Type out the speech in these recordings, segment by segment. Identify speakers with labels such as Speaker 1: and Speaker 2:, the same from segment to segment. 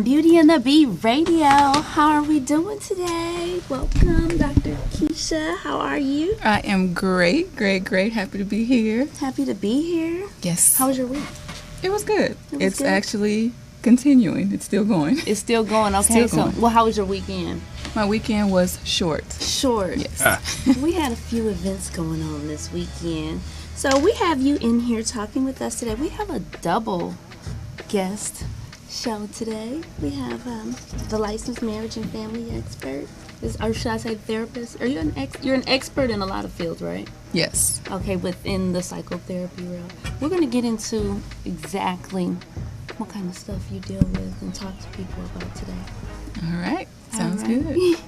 Speaker 1: Beauty and the Beat Radio. How are we doing today? Welcome, Dr. Keisha. How are you?
Speaker 2: I am great. Happy to be here.
Speaker 1: Happy to be here.
Speaker 2: Yes.
Speaker 1: How was your week?
Speaker 2: It was good. It's actually continuing. It's still going.
Speaker 1: It's still going. Okay.
Speaker 2: Still going.
Speaker 1: Well, how was your weekend?
Speaker 2: My weekend was short.
Speaker 1: Short.
Speaker 2: Yes.
Speaker 1: We had a few events going on this weekend. So we have you in here talking with us today. We have a double guest show today. We have the licensed marriage and family expert, or should I say therapist? Are you you're an expert in a lot of fields, right?
Speaker 2: Yes.
Speaker 1: Okay, within the psychotherapy realm. We're going to get into exactly what kind of stuff you deal with and talk to people about today.
Speaker 2: All right. Sounds good.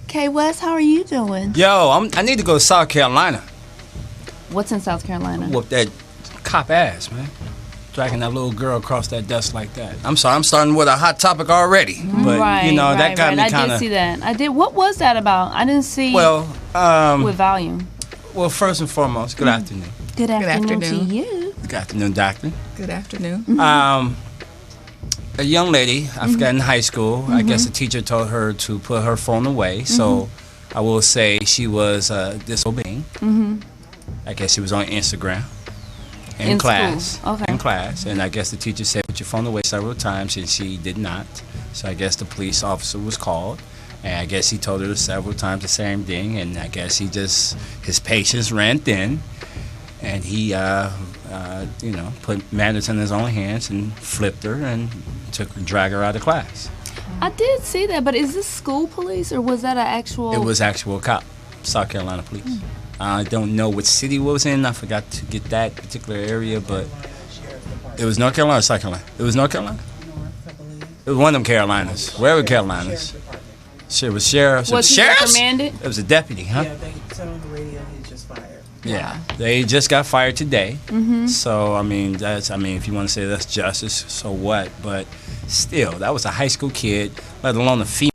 Speaker 1: Kay West, how are you doing?
Speaker 3: Yo, I need to go to South Carolina.
Speaker 1: What's in South Carolina?
Speaker 3: Whoop that cop ass, man. Dragging that little girl across that desk like that. I'm sorry, I'm starting with a hot topic already. But, that got me kind of...
Speaker 1: I did see that. I did. What was that about? I didn't see with volume.
Speaker 3: Well, first and foremost, good afternoon.
Speaker 1: Good afternoon to you.
Speaker 3: Good afternoon, doctor.
Speaker 2: Good afternoon.
Speaker 3: A young lady, I forgot, in high school, I guess the teacher told her to put her phone away. So I will say she was disobeying. I guess she was on Instagram. In class.
Speaker 1: School. Okay.
Speaker 3: In class. And I guess the teacher said, put your phone away several times, and she did not. So I guess the police officer was called. And I guess he told her several times the same thing. And I guess his patience ran thin. And he, put matters in his own hands and flipped her and dragged her out of class.
Speaker 1: I did see that, but is this school police or was that an actual?
Speaker 3: It was actual cop, South Carolina police. I don't know what city it was in. I forgot to get that particular area, but it was North Carolina or South Carolina? It was North Carolina? It was one of them Carolinas. Wherever Carolinas. It was sheriff.
Speaker 1: Was he reprimanded?
Speaker 3: It was a deputy, huh?
Speaker 4: Yeah, they said on the radio he just fired.
Speaker 3: Yeah, they just got fired today. So, if you want to say that's justice, so what? But still, that was a high school kid, let alone a female.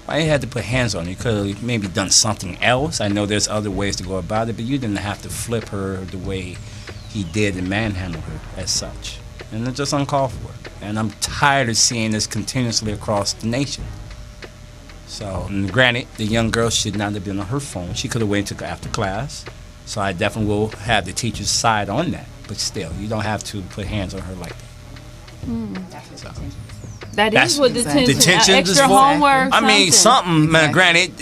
Speaker 3: Why you had to put hands on her? You could have maybe done something else. I know there's other ways to go about it, but you didn't have to flip her the way he did and manhandle her as such. And it's just uncalled for. And I'm tired of seeing this continuously across the nation. So, and granted, the young girl should not have been on her phone. She could have waited until after class. So I definitely will have the teacher's side on that. But still, you don't have to put hands on her like that. So.
Speaker 1: That's what detention
Speaker 3: extra
Speaker 1: homework.
Speaker 3: Something. Granted,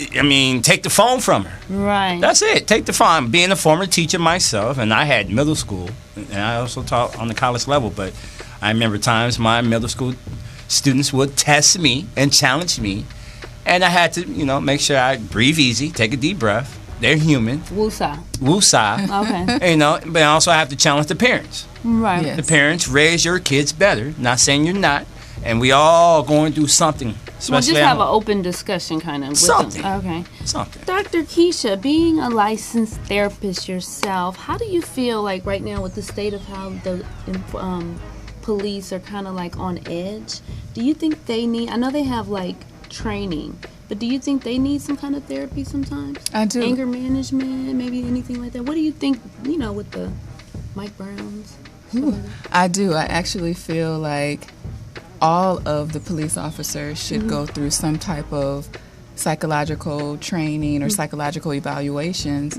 Speaker 3: take the phone from her.
Speaker 1: Right.
Speaker 3: That's it. Take the phone. Being a former teacher myself, and I had middle school, and I also taught on the college level, but I remember times my middle school students would test me and challenge me, and I had to, make sure I breathe easy, take a deep breath. They're human.
Speaker 1: Woosah.
Speaker 3: Okay. But also I have to challenge the parents.
Speaker 1: Right.
Speaker 2: Yes.
Speaker 3: The parents raise your kids better. Not saying you're not. And we all going through something.
Speaker 1: Well, just have an open discussion kind of.
Speaker 3: Something.
Speaker 1: Okay.
Speaker 3: Something.
Speaker 1: Dr. Keisha, being a licensed therapist yourself, how do you feel like right now with the state of how the police are kind of like on edge? Do you think they need, I know they have like training, but do you think they need some kind of therapy sometimes?
Speaker 2: I do.
Speaker 1: Anger management, maybe anything like that? What do you think, with the Mike Browns?
Speaker 2: I do. I actually feel like all of the police officers should go through some type of psychological training or psychological evaluations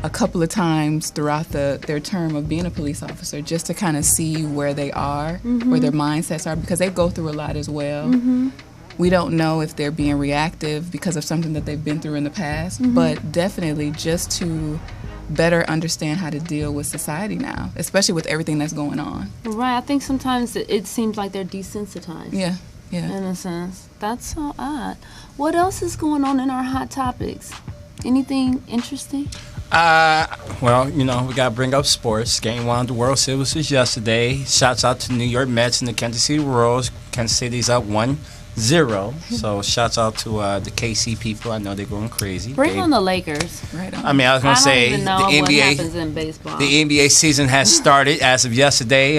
Speaker 2: a couple of times throughout their term of being a police officer, just to kind of see where they are, where their mindsets are, because they go through a lot as well. We don't know if they're being reactive because of something that they've been through in the past, but definitely just to better understand how to deal with society now, especially with everything that's going on.
Speaker 1: Right. I think sometimes it seems like they're desensitized.
Speaker 2: Yeah, yeah.
Speaker 1: In a sense. That's so odd. What else is going on in our hot topics? Anything interesting?
Speaker 3: Well, you know, we got to bring up sports. Game 1 of the World Series was yesterday. Shouts out to New York Mets and the Kansas City Royals. Kansas City's up 1-0. So shouts out to the KC people. I know they're going crazy.
Speaker 1: Bring on the Lakers.
Speaker 2: Right on.
Speaker 3: I mean, I was going to say
Speaker 1: I don't even know what happens in baseball.
Speaker 3: The NBA season has started as of yesterday.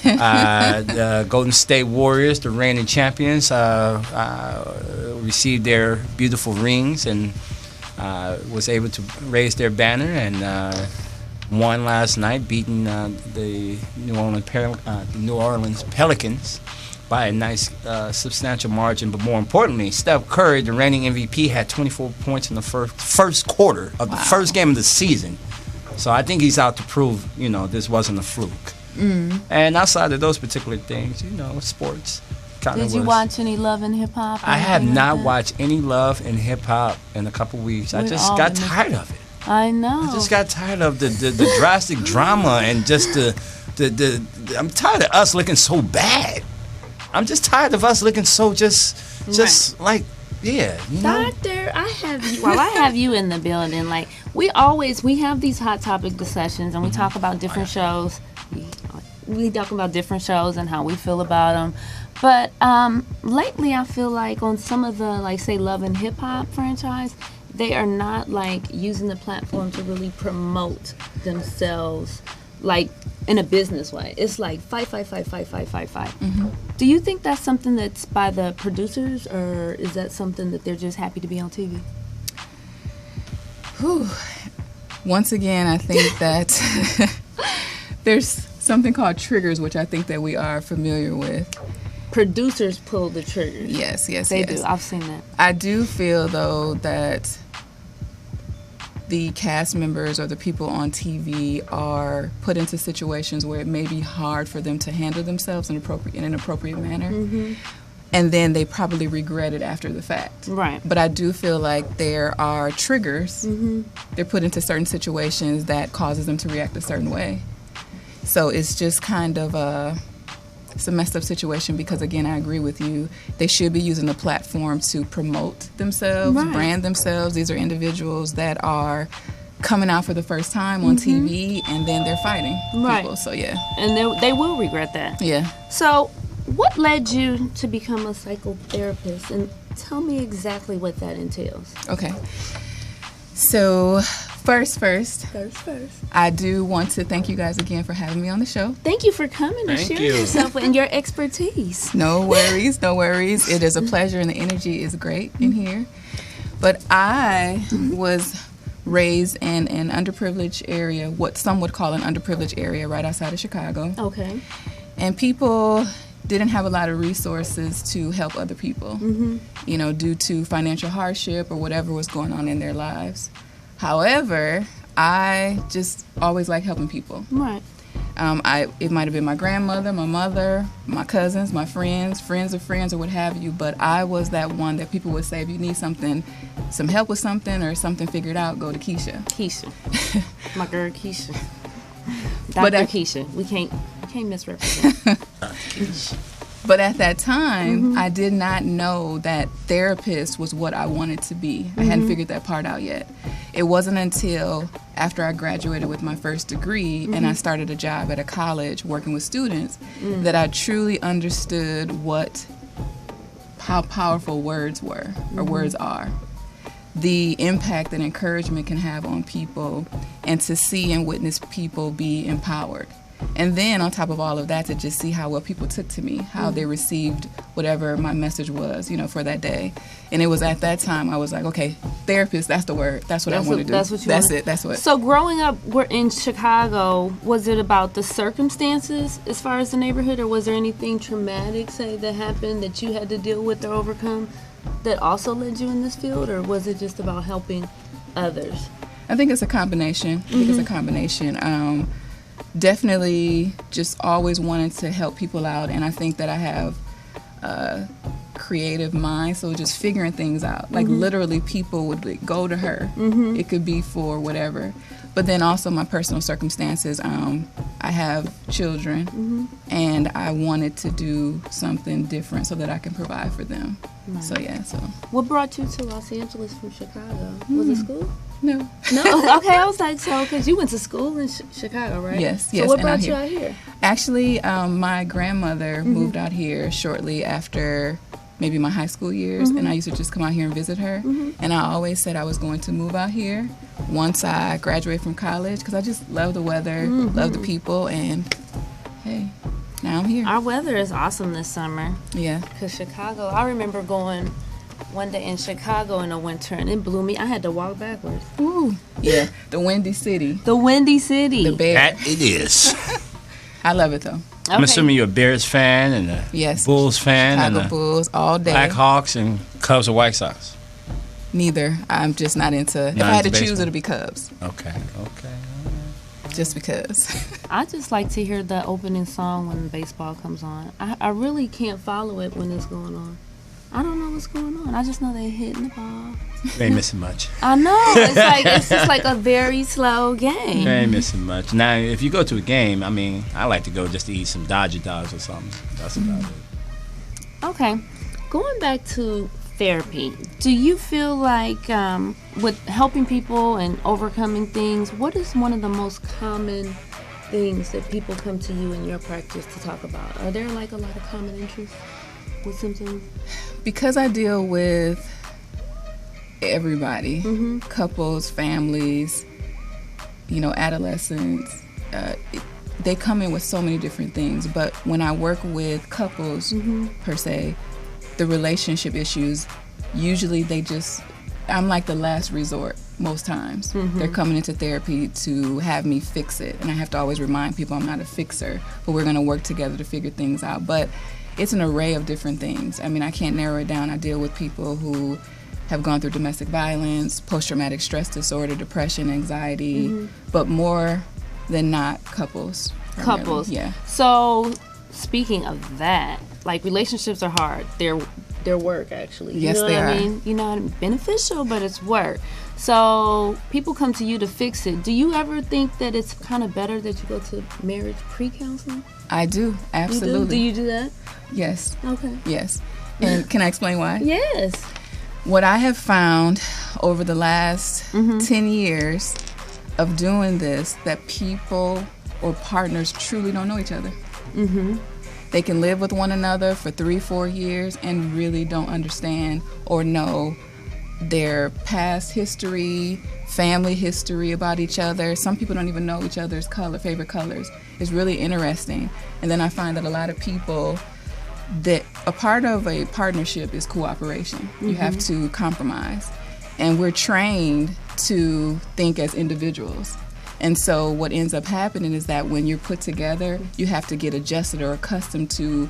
Speaker 3: The Golden State Warriors, the reigning champions, received their beautiful rings and was able to raise their banner and won last night, beating the New Orleans Pelicans by a nice substantial margin. But more importantly, Steph Curry, the reigning MVP, had 24 points in the first quarter of the first game of the season. So I think he's out to prove, you know, this wasn't a fluke. And outside of those particular things, you know, sports kind of was.
Speaker 1: Did you watch any Love and Hip Hop?
Speaker 3: I have not watched any Love and Hip Hop in a couple weeks. I just got tired of it.
Speaker 1: I know.
Speaker 3: I just got tired of the drastic drama and just the I'm tired of us looking so bad. I'm just tired of us looking so just like, yeah, you know?
Speaker 1: Doctor, I have you in the building. Like, we have these hot topic discussions and we talk about different shows. We talk about different shows and how we feel about them. But lately I feel like on some of the, like, say, Love and Hip Hop franchise, they are not, like, using the platform to really promote themselves, like, in a business way. It's like fight. Do you think that's something that's by the producers, or is that something that they're just happy to be on TV?
Speaker 2: Whew. Once again, I think that there's something called triggers, which I think that we are familiar with.
Speaker 1: Producers pull the triggers.
Speaker 2: Yes.
Speaker 1: They do. I've seen that.
Speaker 2: I do feel, though, that the cast members or the people on TV are put into situations where it may be hard for them to handle themselves in an appropriate manner. And then they probably regret it after the fact.
Speaker 1: Right.
Speaker 2: But I do feel like there are triggers. They're put into certain situations that causes them to react a certain way. So it's just kind of it's a messed up situation because, again, I agree with you. They should be using the platform to promote themselves, brand themselves. These are individuals that are coming out for the first time on TV, and then they're fighting people. So, yeah.
Speaker 1: And they will regret that.
Speaker 2: Yeah.
Speaker 1: So what led you to become a psychotherapist? And tell me exactly what that entails.
Speaker 2: Okay. So first, I do want to thank you guys again for having me on the show.
Speaker 1: Thank you for coming and sharing yourself and your expertise.
Speaker 2: No worries. It is a pleasure, and the energy is great in here. But I was raised in an underprivileged area, what some would call an underprivileged area right outside of Chicago.
Speaker 1: Okay.
Speaker 2: And people didn't have a lot of resources to help other people, you know, due to financial hardship or whatever was going on in their lives. However, I just always like helping people.
Speaker 1: Right.
Speaker 2: It might have been my grandmother, my mother, my cousins, my friends of friends, or what have you, but I was that one that people would say, if you need some help with something or something figured out, go to Keisha.
Speaker 1: My girl Keisha. Dr. Keisha. We can't misrepresent.
Speaker 2: But at that time, I did not know that therapist was what I wanted to be. I hadn't figured that part out yet. It wasn't until after I graduated with my first degree and I started a job at a college working with students that I truly understood how powerful words were, or words are. The impact that encouragement can have on people, and to see and witness people be empowered. And then on top of all of that, to just see how well people took to me, how they received whatever my message was, you know, for that day. And it was at that time I was like, okay, therapist, that's the word. That's what I want to do.
Speaker 1: That's what you
Speaker 2: That's
Speaker 1: want.
Speaker 2: it. That's what.
Speaker 1: So growing up in Chicago, was it about the circumstances as far as the neighborhood, or was there anything traumatic, say, that happened that you had to deal with or overcome? that also led you in this field, or was it just about helping others?
Speaker 2: I think it's a combination. Definitely just always wanted to help people out, and I think that I have a creative mind, so just figuring things out. Like literally people would go to her. It could be for whatever. But then also my personal circumstances. I have children, and I wanted to do something different so that I can provide for them.
Speaker 1: Nice.
Speaker 2: So yeah, so.
Speaker 1: What brought you to Los Angeles from Chicago? Was it school?
Speaker 2: No.
Speaker 1: No? Okay, I was like, so, because you went to school in Chicago, right?
Speaker 2: Yes.
Speaker 1: So what
Speaker 2: and
Speaker 1: brought
Speaker 2: I'm
Speaker 1: you out here?
Speaker 2: Actually, my grandmother moved out here shortly after maybe my high school years, and I used to just come out here and visit her. And I always said I was going to move out here once I graduate from college, because I just love the weather, love the people, and hey, now I'm here.
Speaker 1: Our weather is awesome this summer.
Speaker 2: Yeah.
Speaker 1: Because Chicago, I remember going one day in Chicago in the winter, and it blew me. I had to walk backwards.
Speaker 2: Ooh. Yeah. The Windy City.
Speaker 1: The Windy City.
Speaker 2: The Bear.
Speaker 3: That it is.
Speaker 2: I love it though.
Speaker 3: I'm assuming you're a Bears fan and a
Speaker 2: Yes.
Speaker 3: Bulls fan
Speaker 2: Chicago
Speaker 3: and a
Speaker 2: Bulls all day.
Speaker 3: Blackhawks and Cubs or White Sox.
Speaker 2: Neither. I'm just not into. If
Speaker 3: Not
Speaker 2: I had to
Speaker 3: into
Speaker 2: choose,
Speaker 3: baseball?
Speaker 2: it'd be Cubs.
Speaker 3: Okay.
Speaker 2: Just because.
Speaker 1: I just like to hear the opening song when baseball comes on. I really can't follow it when it's going on. I don't know what's going on. I just know they're hitting the ball.
Speaker 3: You ain't missing much.
Speaker 1: I know. It's just like a very slow game.
Speaker 3: You ain't missing much. Now, if you go to a game, I mean, I like to go just to eat some Dodger dogs or something. That's about it.
Speaker 1: Okay. Going back to therapy, do you feel like with helping people and overcoming things, what is one of the most common things that people come to you in your practice to talk about? Are there like a lot of common interests with symptoms?
Speaker 2: Because I deal with everybody, couples, families, adolescents, they come in with so many different things. But when I work with couples, per se, the relationship issues, usually I'm like the last resort most times. They're coming into therapy to have me fix it. And I have to always remind people I'm not a fixer, but we're going to work together to figure things out. But it's an array of different things. I mean, I can't narrow it down. I deal with people who have gone through domestic violence, post-traumatic stress disorder, depression, anxiety, but more than not, couples. primarily.
Speaker 1: Couples.
Speaker 2: Yeah.
Speaker 1: So, speaking of that, like relationships are hard. They're work, actually.
Speaker 2: Yes,
Speaker 1: you know
Speaker 2: they
Speaker 1: what
Speaker 2: are.
Speaker 1: I mean? You know, beneficial, but it's work. So people come to you to fix it. Do you ever think that it's kind of better that you go to marriage pre-counseling?
Speaker 2: I do, absolutely.
Speaker 1: Do you do that?
Speaker 2: Yes,
Speaker 1: Okay.
Speaker 2: yes. And can I explain why?
Speaker 1: Yes.
Speaker 2: What I have found over the last 10 years of doing this, that people or partners truly don't know each other. They can live with one another for 3-4 years and really don't understand or know their past history, family history about each other. Some people don't even know each other's favorite colors. It's really interesting. And then I find that a lot of people, that a part of a partnership is cooperation. You have to compromise. And we're trained to think as individuals. And so what ends up happening is that when you're put together, you have to get adjusted or accustomed to,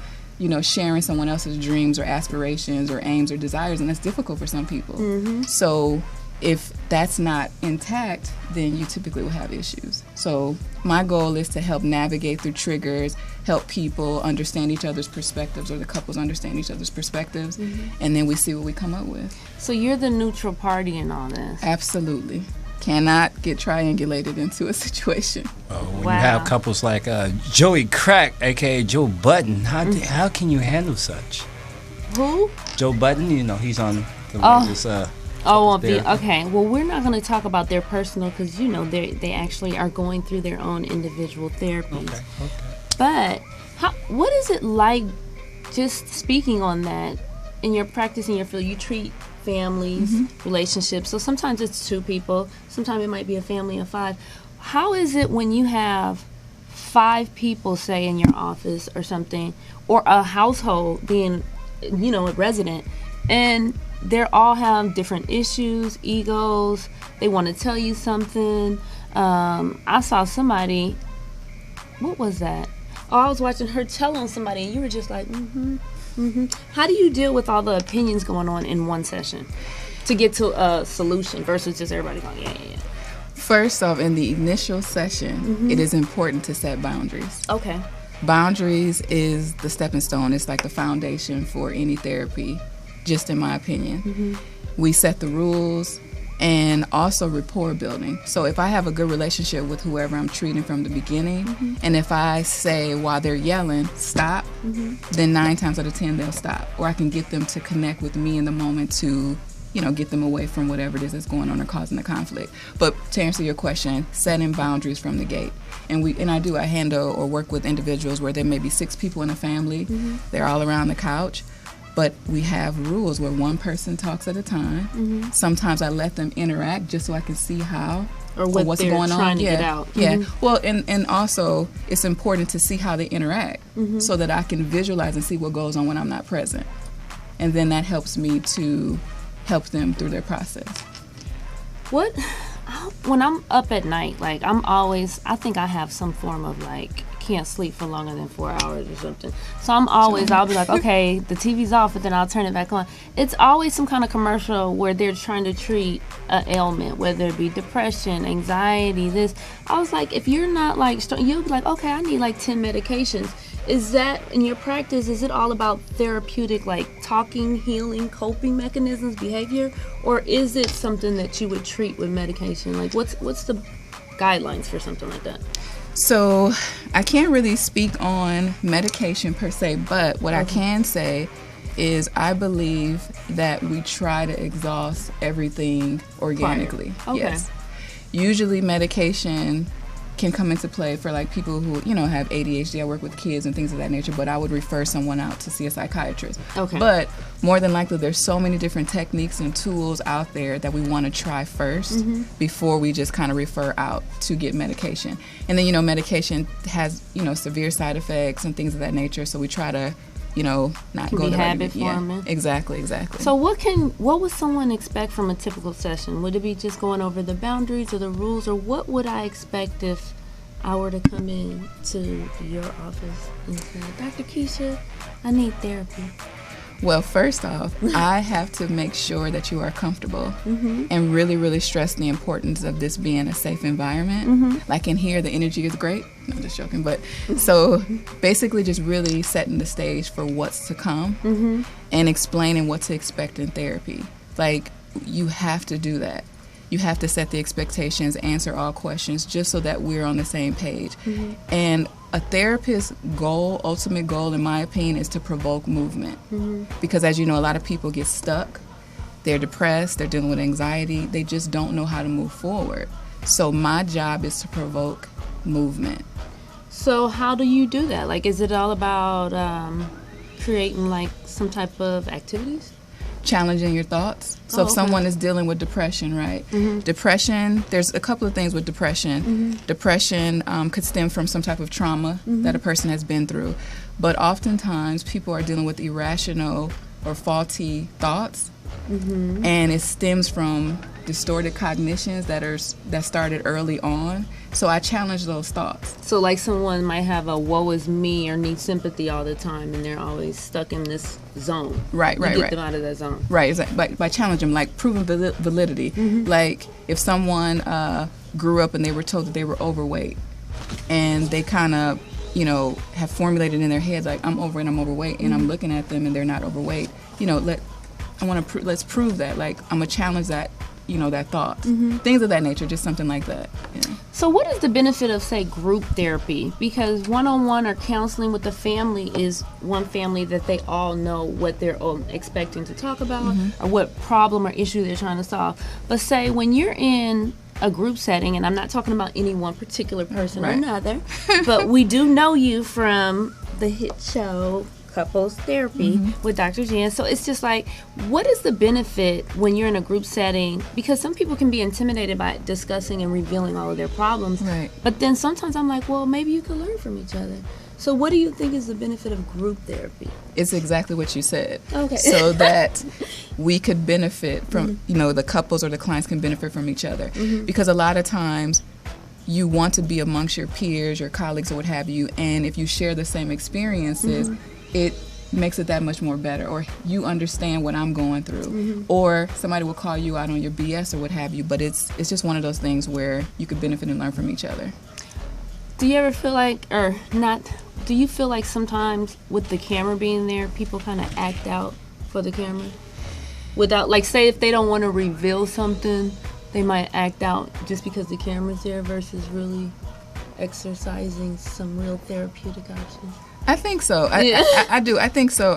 Speaker 2: sharing someone else's dreams or aspirations or aims or desires, and that's difficult for some people. So if that's not intact, then you typically will have issues. So my goal is to help navigate through triggers, help people understand each other's perspectives, or the couples understand each other's perspectives, and then we see what we come up with.
Speaker 1: So you're the neutral party in all this.
Speaker 2: Absolutely. Cannot get triangulated into a situation.
Speaker 3: When
Speaker 1: Wow.
Speaker 3: you have couples like Joey Crack, a.k.a. Joe Budden, how can you handle such?
Speaker 1: Who?
Speaker 3: Joe Budden, he's on the
Speaker 1: Oh.
Speaker 3: latest,
Speaker 1: Oh,
Speaker 3: therapy.
Speaker 1: okay. Well, we're not going to talk about their personal, because they actually are going through their own individual therapies.
Speaker 3: Okay.
Speaker 1: But what is it like? Just speaking on that, in your practice, in your field, you treat families, relationships. So sometimes it's 2 people. Sometimes it might be a family of 5. How is it when you have 5 people, say, in your office or something, or a household being, a resident, and they all have different issues, egos, they want to tell you something. I saw somebody, what was that? Oh, I was watching her tell on somebody, and you were just like, How do you deal with all the opinions going on in one session to get to a solution versus just everybody going, yeah.
Speaker 2: First off, in the initial session, it is important to set boundaries.
Speaker 1: Okay.
Speaker 2: Boundaries is the stepping stone. It's like the foundation for any therapy, just in my opinion. We set the rules and also rapport building. So if I have a good relationship with whoever I'm treating from the beginning, and if I say while they're yelling, stop, then 9 times out of 10 they'll stop. Or I can get them to connect with me in the moment to, get them away from whatever it is that's going on or causing the conflict. But to answer your question, setting boundaries from the gate. And I handle or work with individuals where there may be 6 people in a family. They're all around the couch. But we have rules where one person talks at a time. Sometimes I let them interact just so I can see how
Speaker 1: or what's going on. Trying to get out.
Speaker 2: Yeah. Well, and also it's important to see how they interact so that I can visualize and see what goes on when I'm not present. And then that helps me to help them through their process.
Speaker 1: When I'm up at night, like I think I have some form of can't sleep for longer than 4 hours or something. So I'll be like, okay, the TV's off, but then I'll turn it back on. It's always some kind of commercial where they're trying to treat an ailment, whether it be depression, anxiety, this. I was like, if you're not you'll be like, okay, I need 10 medications. Is that, in your practice, is it all about therapeutic, talking, healing, coping mechanisms, behavior? Or is it something that you would treat with medication? What's the guidelines for something like that?
Speaker 2: So I can't really speak on medication per se, but what I can say is I believe that we try to exhaust everything organically.
Speaker 1: Okay.
Speaker 2: Yes. Usually medication can come into play for people who have ADHD. I work with kids and things of that nature, but I would refer someone out to see a psychiatrist.
Speaker 1: Okay.
Speaker 2: But more than likely there's so many different techniques and tools out there that we want to try first before we just kind of refer out to get medication. And then medication has severe side effects and things of that nature, so we try to not go the
Speaker 1: habit forming.
Speaker 2: Yeah, exactly.
Speaker 1: So what would someone expect from a typical session? Would it be just going over the boundaries or the rules, or what would I expect if I were to come in to your office and say, Dr. Keisha, I need therapy?
Speaker 2: Well, first off, I have to make sure that you are comfortable and really, really stress the importance of this being a safe environment. In here, the energy is great. No, just joking. But so basically just really setting the stage for what's to come and explaining what to expect in therapy. You have to do that. You have to set the expectations, answer all questions, just so that we're on the same page. And a therapist's ultimate goal, in my opinion, is to provoke movement. Because as you know, a lot of people get stuck. They're depressed. They're dealing with anxiety. They just don't know how to move forward. So my job is to provoke movement.
Speaker 1: So how do you do that? Is it all about creating some type of activities?
Speaker 2: Challenging your thoughts. So if someone is dealing with depression, right? Depression, there's a couple of things with depression. Depression could stem from some type of trauma that a person has been through. But oftentimes people are dealing with irrational or faulty thoughts. And it stems from distorted cognitions that started early on. So I challenge those thoughts.
Speaker 1: So someone might have a woe is me or need sympathy all the time, and they're always stuck in this zone.
Speaker 2: Right.
Speaker 1: Get them out of that zone.
Speaker 2: Right, exactly. By challenging them, proven validity. If someone grew up and they were told that they were overweight, and they kind of, have formulated in their heads I'm overweight, and I'm looking at them and they're not overweight. Let's prove that. I'm gonna challenge that, that thought. Things of that nature, just something like that.
Speaker 1: So what is the benefit of, say, group therapy? Because one-on-one or counseling with the family is one family that they all know what they're expecting to talk about or what problem or issue they're trying to solve. But say when you're in a group setting, and I'm not talking about any one particular person or another, but we do know you from the hit show Couples Therapy with Dr. Jen. So it's just what is the benefit when you're in a group setting? Because some people can be intimidated by discussing and revealing all of their problems.
Speaker 2: Right.
Speaker 1: But then sometimes I'm like, well, maybe you could learn from each other. So what do you think is the benefit of group therapy?
Speaker 2: It's exactly what you said.
Speaker 1: Okay.
Speaker 2: So that we could benefit from, the couples or the clients can benefit from each other. Because a lot of times you want to be amongst your peers, your colleagues, or what have you, and if you share the same experiences, it makes it that much more better, or you understand what I'm going through, or somebody will call you out on your BS or what have you. But it's just one of those things where you could benefit and learn from each other.
Speaker 1: Do you ever feel like, or not, do you feel like sometimes with the camera being there, people kind of act out for the camera? Without, like, say if they don't want to reveal something, they might act out just because the camera's there versus really exercising some real therapeutic options?
Speaker 2: I think so. I do. I think so.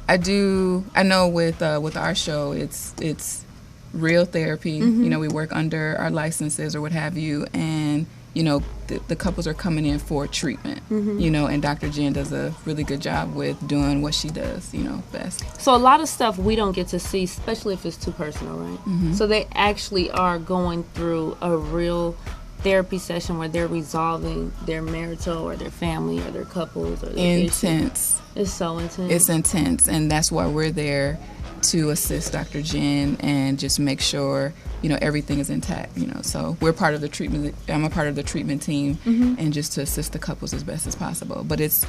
Speaker 2: I do. I know with our show, it's real therapy. You know, we work under our licenses or what have you, and you know, the couples are coming in for treatment. You know, and Dr. Jen does a really good job with doing what she does, you know, best.
Speaker 1: So a lot of stuff we don't get to see, especially if it's too personal, right? So they actually are going through a real therapy session where they're resolving their marital or their family or their couples or their
Speaker 2: Intense.
Speaker 1: issues. It's so intense.
Speaker 2: It's intense, and that's why we're there to assist Dr. Jen and just make sure, you know, everything is intact, you know. So we're part of the treatment. I'm a part of the treatment team, and just to assist the couples as best as possible. But it's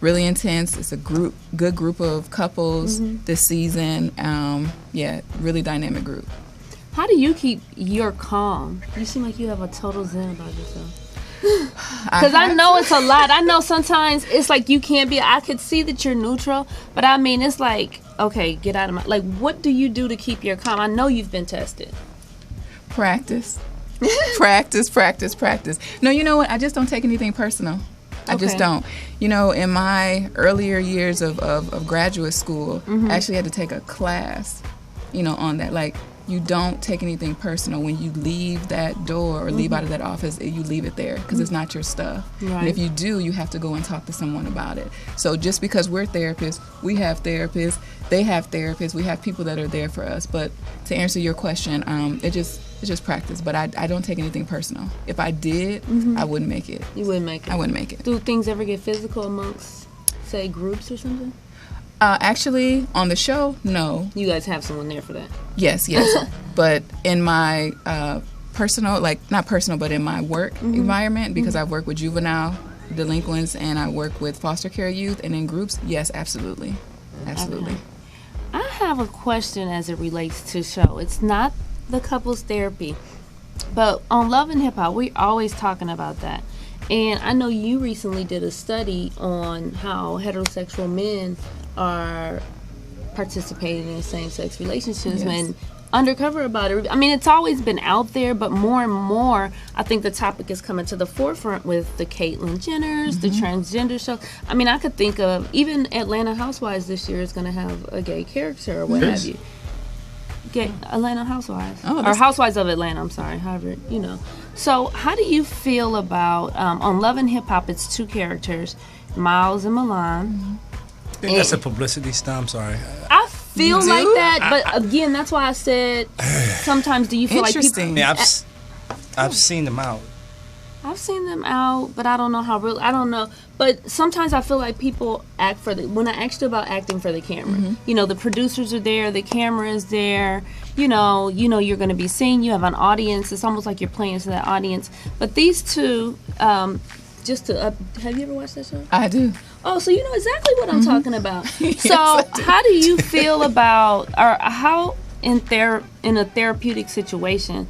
Speaker 2: really intense. It's a good group of couples this season. Yeah, really dynamic group.
Speaker 1: How do you keep your calm? You seem like you have a total zen about yourself. Because I know it's a lot. I know sometimes it's like you can't be. I could see that you're neutral, but I mean, it's like, okay, get out of my. Like, what do you do to keep your calm? I know you've been tested.
Speaker 2: Practice. Practice. No, you know what? I just don't take anything personal. I just don't. You know, in my earlier years of graduate school, I actually had to take a class, you know, on that. Like, you don't take anything personal. When you leave that door or leave out of that office, you leave it there because it's not your stuff.
Speaker 1: Right.
Speaker 2: And if you do, you have to go and talk to someone about it. So just because we're therapists, we have therapists, they have therapists, we have people that are there for us. But to answer your question, it's just practice. But I don't take anything personal. If I did, I wouldn't make it.
Speaker 1: You wouldn't make it.
Speaker 2: I wouldn't make it.
Speaker 1: Do things ever get physical amongst, say, groups or something?
Speaker 2: Actually, on the show, no.
Speaker 1: You guys have someone there for that.
Speaker 2: Yes. But in my personal, like not personal, but in my work environment, because I work with juvenile delinquents and I work with foster care youth and in groups, yes, absolutely.
Speaker 1: Okay. I have a question as it relates to show. It's not the couples therapy, but on Love and Hip Hop, we're always talking about that. And I know you recently did a study on how heterosexual men are participating in same-sex relationships and undercover about it. I mean, it's always been out there, but more and more, I think the topic is coming to the forefront with the Caitlyn Jenners, the transgender shows. I mean, I could think of even Atlanta Housewives this year is going to have a gay character or what have you. Gay Atlanta Housewives. Or Housewives of Atlanta, I'm sorry, however, you know. So how do you feel about, on Love and Hip Hop, it's two characters, Miles and Milan.
Speaker 3: I think that's a publicity stunt. I'm sorry.
Speaker 1: I feel like that, but again, that's why I said sometimes do you feel like people...
Speaker 3: Yeah, I've seen them out.
Speaker 1: I've seen them out, but I don't know how real. I don't know, but sometimes I feel like people act for the. When I asked you about acting for the camera, you know, the producers are there, the camera is there. You know, you're going to be seen. You have an audience. It's almost like you're playing to that audience. But these two, have you ever watched that show?
Speaker 2: I do.
Speaker 1: Oh, so you know exactly what I'm talking about. So how do you feel about, or how in a therapeutic situation,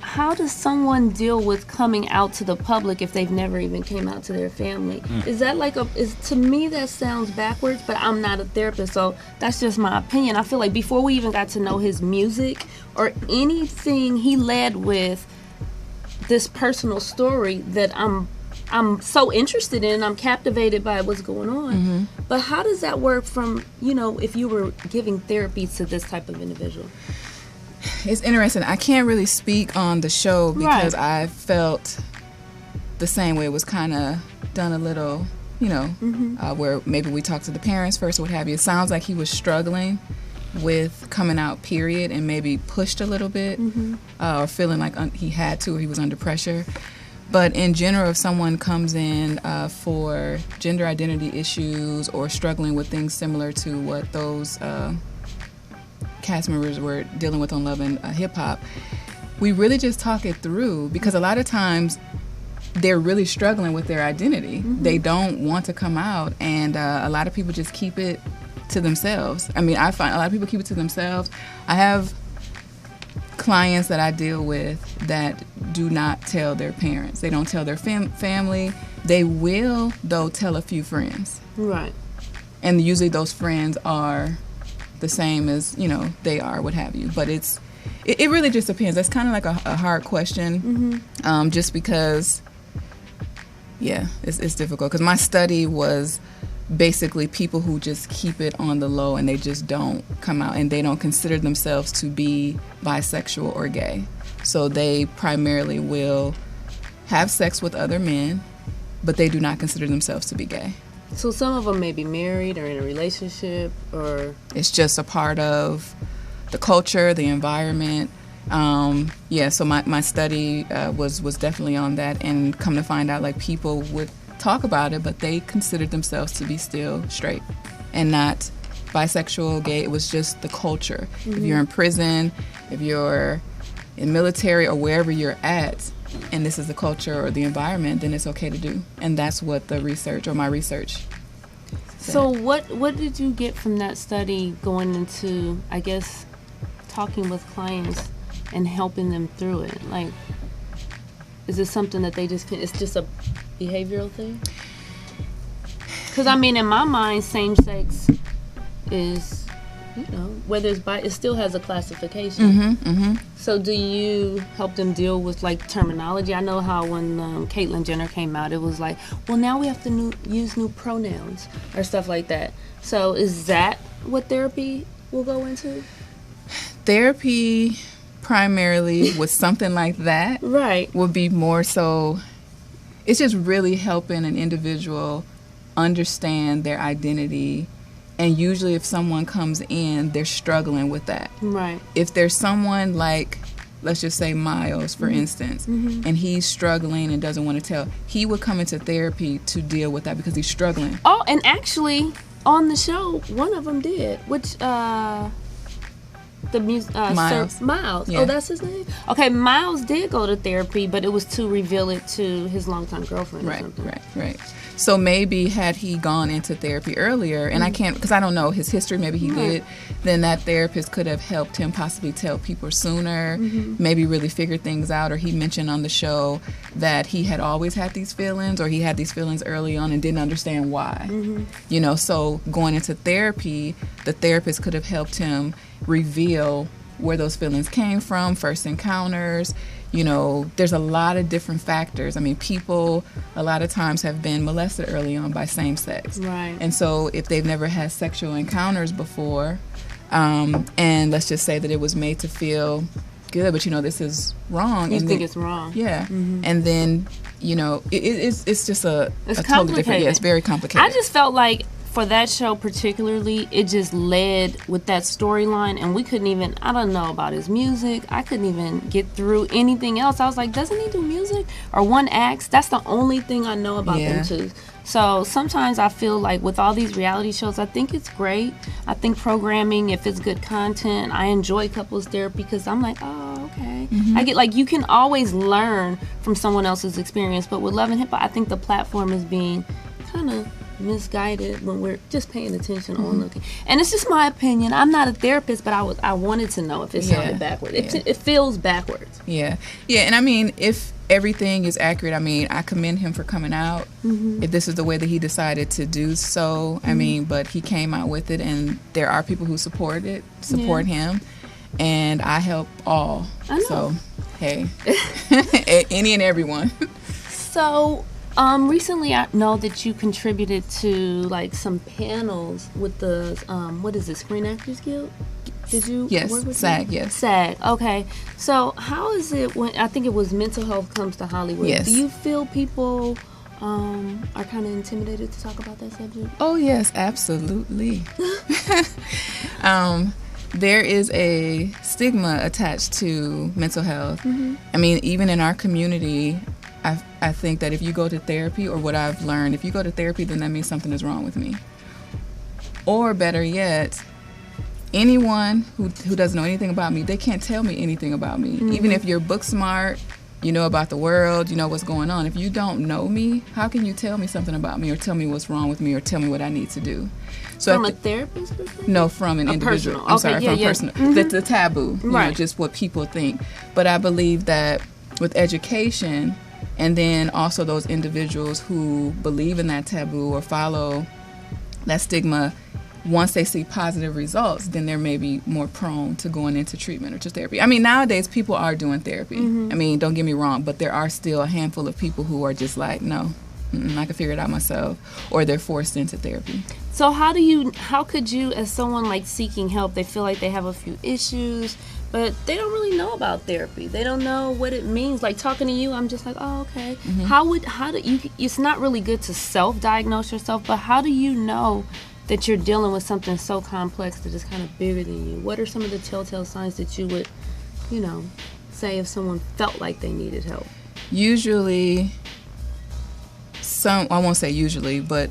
Speaker 1: how does someone deal with coming out to the public if they've never even came out to their family? Is that like to me that sounds backwards, but I'm not a therapist, so that's just my opinion. I feel like before we even got to know his music or anything, he led with this personal story that I'm so interested in. I'm captivated by what's going on. But how does that work from, you know, if you were giving therapy to this type of individual?
Speaker 2: It's interesting. I can't really speak on the show because I felt the same way. It was kind of done a little, you know, where maybe we talked to the parents first or what have you. It sounds like he was struggling with coming out, period, and maybe pushed a little bit or feeling like he had to or he was under pressure. But in general, if someone comes in for gender identity issues or struggling with things similar to what those cast members were dealing with on Love and Hip Hop, we really just talk it through, because a lot of times they're really struggling with their identity. They don't want to come out, and a lot of people just keep it to themselves. I mean, I find a lot of people keep it to themselves. I have clients that I deal with that do not tell their parents. They don't tell their family. They will, though, tell a few friends.
Speaker 1: Right.
Speaker 2: And usually those friends are the same as, they are, what have you. But it really just depends. That's kind of like a hard question, just because, it's difficult. Because my study was basically people who just keep it on the low and they just don't come out and they don't consider themselves to be bisexual or gay. So they primarily will have sex with other men, but they do not consider themselves to be gay.
Speaker 1: So some of them may be married or in a relationship, or
Speaker 2: it's just a part of the culture, the environment. So my study was definitely on that, and come to find out, like, people would talk about it, but they considered themselves to be still straight and not bisexual, gay. It was just the culture. If you're in prison, if you're in military, or wherever you're at, and this is the culture or the environment, then it's okay to do. And that's what the research, or my research, said.
Speaker 1: So what did you get from that study going into, I guess, talking with clients and helping them through it? Like, is this something that they just it's just a behavioral thing? Because, I mean, in my mind, same-sex is, whether it's it still has a classification. So do you help them deal with, like, terminology? I know how when Caitlyn Jenner came out, it was like, well, now we have to use new pronouns or stuff like that. So is that what therapy will go into?
Speaker 2: Therapy primarily with something like that,
Speaker 1: right,
Speaker 2: would be more so, it's just really helping an individual understand their identity. And usually if someone comes in, they're struggling with that.
Speaker 1: Right.
Speaker 2: If there's someone like, let's just say Miles, for instance, and he's struggling and doesn't want to tell, he would come into therapy to deal with that because he's struggling.
Speaker 1: Oh, and actually, on the show, one of them did, which,
Speaker 2: Miles.
Speaker 1: Miles.
Speaker 2: Yeah.
Speaker 1: Oh, that's his name? Okay, Miles did go to therapy, but it was to reveal it to his longtime girlfriend or something.
Speaker 2: Right. So maybe had he gone into therapy earlier, and I can't, because I don't know his history, maybe he did, then that therapist could have helped him possibly tell people sooner, maybe really figure things out. Or he mentioned on the show that he had always had these feelings, or he had these feelings early on and didn't understand why. So going into therapy, the therapist could have helped him reveal where those feelings came from, first encounters. There's a lot of different factors. I mean, people a lot of times have been molested early on by same sex.
Speaker 1: Right.
Speaker 2: And so if they've never had sexual encounters before, and let's just say that it was made to feel good, but this is wrong.
Speaker 1: You
Speaker 2: and
Speaker 1: think
Speaker 2: then,
Speaker 1: it's wrong.
Speaker 2: Yeah. And then, it's just a
Speaker 1: It's
Speaker 2: totally different,
Speaker 1: complicated.
Speaker 2: it's very complicated.
Speaker 1: I just felt like for that show particularly, it just led with that storyline, and we couldn't even, I don't know about his music, I couldn't even get through anything else. I was like, doesn't he do music? Or one acts? That's the only thing I know about them two. So sometimes I feel like with all these reality shows, I think it's great. I think programming, if it's good content, I enjoy couples therapy because I'm like, oh, okay. I get, like, you can always learn from someone else's experience, but with Love and Hip Hop, I think the platform is being kind of misguided when we're just paying attention on looking. And it's just my opinion. I'm not a therapist, but I wanted to know if it sounded backward. It feels backwards.
Speaker 2: Yeah. And I mean, if everything is accurate, I mean, I commend him for coming out. If this is the way that he decided to do so, I mean, but he came out with it, and there are people who support him, and I help all.
Speaker 1: I know.
Speaker 2: So, hey, any and everyone.
Speaker 1: So, recently I know that you contributed to, like, some panels with the, what is it, Screen Actors Guild? Did you work with
Speaker 2: SAG,
Speaker 1: them?
Speaker 2: yes.
Speaker 1: SAG, okay. So, how is it when, I think it was Mental Health Comes to Hollywood.
Speaker 2: Yes.
Speaker 1: Do you feel people are kind of intimidated to talk about that subject?
Speaker 2: Oh, yes, absolutely. There is a stigma attached to mental health. I mean, even in our community, I think that if you go to therapy, or what I've learned, if you go to therapy, then that means something is wrong with me. Or better yet, anyone who doesn't know anything about me, they can't tell me anything about me. Even if you're book smart, You know about the world. You know what's going on. If you don't know me, how can you tell me something about me or tell me what's wrong with me or tell me what I need to do? So
Speaker 1: From a therapist perspective?
Speaker 2: no, from an individual.
Speaker 1: personal.
Speaker 2: I'm
Speaker 1: Okay,
Speaker 2: sorry,
Speaker 1: yeah,
Speaker 2: from
Speaker 1: yeah.
Speaker 2: personal. The taboo, you know,
Speaker 1: Right.
Speaker 2: just what people think. But I believe that with education, and then also those individuals who believe in that taboo or follow that stigma, once they see positive results, then they're maybe more prone to going into treatment or to therapy. I mean, nowadays people are doing therapy. I mean, don't get me wrong, but there are still a handful of people who are just like, no, I can figure it out myself, or they're forced into therapy.
Speaker 1: So how could you, as someone like seeking help, they feel like they have a few issues, but they don't really know about therapy. They don't know what it means. Like talking to you, I'm just like, oh, okay. How do you, it's not really good to self-diagnose yourself, but how do you know that you're dealing with something so complex that is kind of bigger than you? What are some of the telltale signs that you would, say if someone felt like they needed help?
Speaker 2: Usually, I won't say usually, but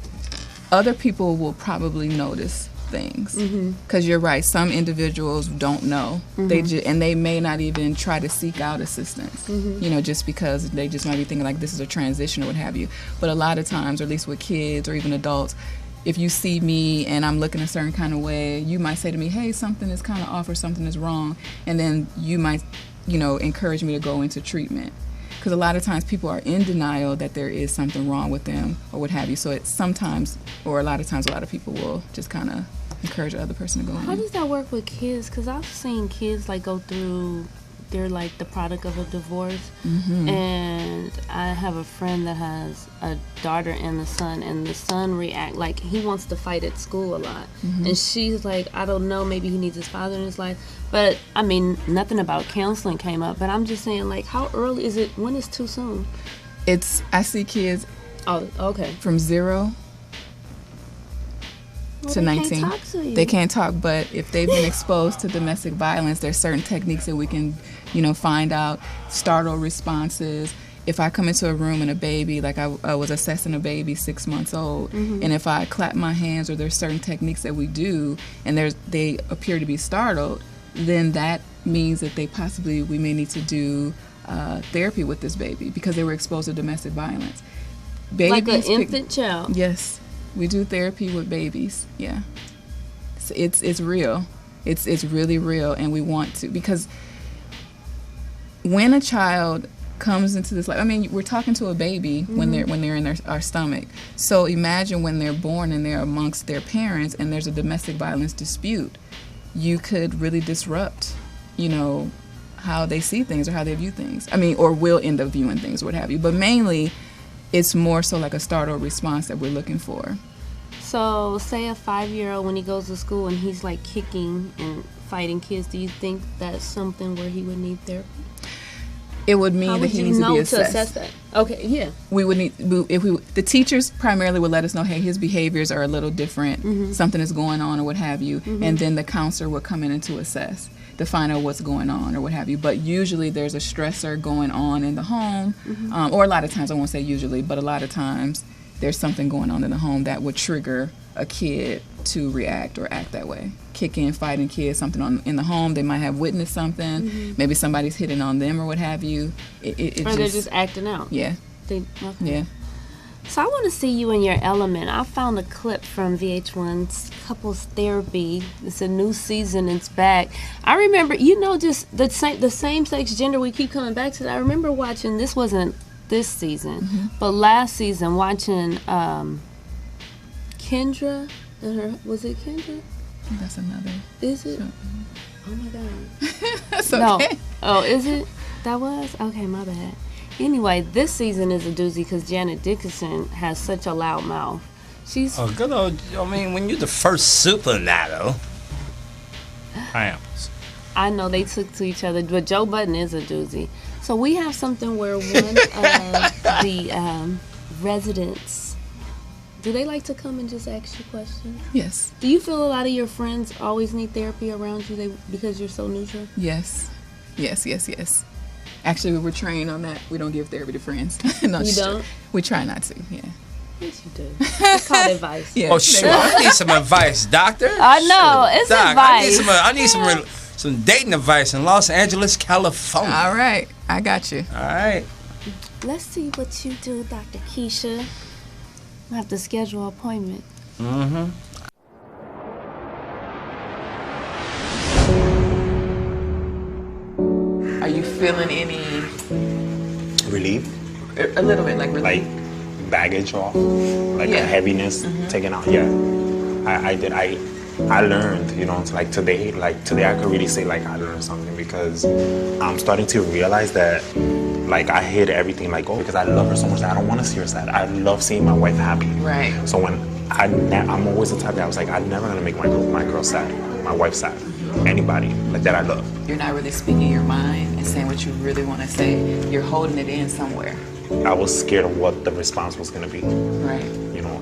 Speaker 2: other people will probably notice things, because you're right, some individuals don't know. And they may not even try to seek out assistance, just because they just might be thinking like this is a transition or what have you. But a lot of times, or at least with kids or even adults, if you see me and I'm looking a certain kind of way, you might say to me, hey, something is kind of off or something is wrong, and then you might encourage me to go into treatment. Because a lot of times people are in denial that there is something wrong with them or what have you. So it's sometimes, or a lot of times, a lot of people will just kind of encourage the other person to go
Speaker 1: How
Speaker 2: in.
Speaker 1: does that work with kids? Because I've seen kids like go through, they're like the product of a divorce. And I have a friend that has a daughter and a son, and the son react like he wants to fight at school a lot. And she's like, I don't know, maybe he needs his father in his life. But I mean, nothing about counseling came up, but I'm just saying, like, how early is it? When is too soon?
Speaker 2: I see kids
Speaker 1: Oh, okay.
Speaker 2: from 0
Speaker 1: Well,
Speaker 2: to
Speaker 1: they
Speaker 2: 19.
Speaker 1: can't talk to you.
Speaker 2: They can't talk, but if they've been exposed to domestic violence, there's certain techniques that we can, find out, startle responses. If I come into a room and a baby, like I was assessing a baby 6 months old, and if I clap my hands, or there's certain techniques that we do, and they appear to be startled, then that means that we may need to do therapy with this baby because they were exposed to domestic violence.
Speaker 1: like an
Speaker 2: Babies
Speaker 1: infant child.
Speaker 2: Yes, we do therapy with babies. Yeah, it's real. It's really real, and we want to, because when a child comes into this life, I mean, we're talking to a baby when they're in our stomach. So imagine when they're born and they're amongst their parents, and there's a domestic violence dispute. You could really disrupt, how they see things or how they view things. I mean, or will end up viewing things, or what have you. But mainly, it's more so like a startle response that we're looking for.
Speaker 1: So, say a 5-year-old, when he goes to school and he's like kicking and fighting kids, do you think that's something where he would need therapy?
Speaker 2: It would mean
Speaker 1: How
Speaker 2: that
Speaker 1: would
Speaker 2: he
Speaker 1: you
Speaker 2: needs to
Speaker 1: know
Speaker 2: be
Speaker 1: to
Speaker 2: assessed.
Speaker 1: assess that? Okay, yeah.
Speaker 2: We would need, the teachers primarily would let us know, hey, his behaviors are a little different, something is going on or what have you, and then the counselor would come in to assess to find out what's going on or what have you. But usually there's a stressor going on in the home, or a lot of times, I won't say usually, but a lot of times there's something going on in the home that would trigger a kid to react or act that way. Kicking, fighting kids, something in the home, they might have witnessed something, maybe somebody's hitting on them or what have you.
Speaker 1: Or they're just acting out.
Speaker 2: Yeah,
Speaker 1: Okay.
Speaker 2: yeah.
Speaker 1: So I want to see you in your element. I found a clip from VH1's Couples Therapy. It's a new season. It's back. I remember, just the same sex gender. We keep coming back to that. I remember watching. This wasn't this season, but last season watching Kendra and her. Was it Kendra?
Speaker 2: That's another.
Speaker 1: Is it?
Speaker 2: Sure.
Speaker 1: Oh my God.
Speaker 2: That's
Speaker 1: No.
Speaker 2: okay.
Speaker 1: Oh, is it? That was? Okay, my bad. Anyway, this season is a doozy because Janet Dickinson has such a loud mouth. She's
Speaker 3: Oh, good old. I mean, when you're the first supermodel, pineapples.
Speaker 1: I know they took to each other, but Joe Budden is a doozy. So we have something where one of the residents, do they like to come and just ask you questions?
Speaker 2: Yes.
Speaker 1: Do you feel a lot of your friends always need therapy around you because you're so neutral?
Speaker 2: Yes. Yes. Actually, we were trained on that. We don't give therapy to friends. No,
Speaker 1: You don't?
Speaker 2: We try not to, yeah.
Speaker 1: Yes, you do. It's called advice.
Speaker 2: Yeah.
Speaker 3: Oh, shoot. I need some advice, doctor.
Speaker 1: I know. It's
Speaker 3: Doc,
Speaker 1: advice.
Speaker 3: I need some some dating advice in Los Angeles, California.
Speaker 2: All right, I got you.
Speaker 3: All right.
Speaker 1: Let's see what you do, Dr. Keisha. We'll have to schedule an appointment.
Speaker 3: Mm-hmm.
Speaker 4: Are you feeling any,
Speaker 5: Relief,
Speaker 4: a little bit like relief?
Speaker 5: like baggage off, like
Speaker 4: Yeah.
Speaker 5: a heaviness taken out. Yeah, I did. I learned, like today I could really say like I learned something because I'm starting to realize that like I hid everything like because I love her so much that I don't want to see her sad. I love seeing my wife happy.
Speaker 4: Right.
Speaker 5: So when I'm always the type that I was like I'm never gonna make my girl sad, my wife sad, anybody like that I love.
Speaker 4: You're not really speaking your mind and saying what you really want to say. You're holding it in somewhere.
Speaker 5: I was scared of what the response was gonna be.
Speaker 4: Right.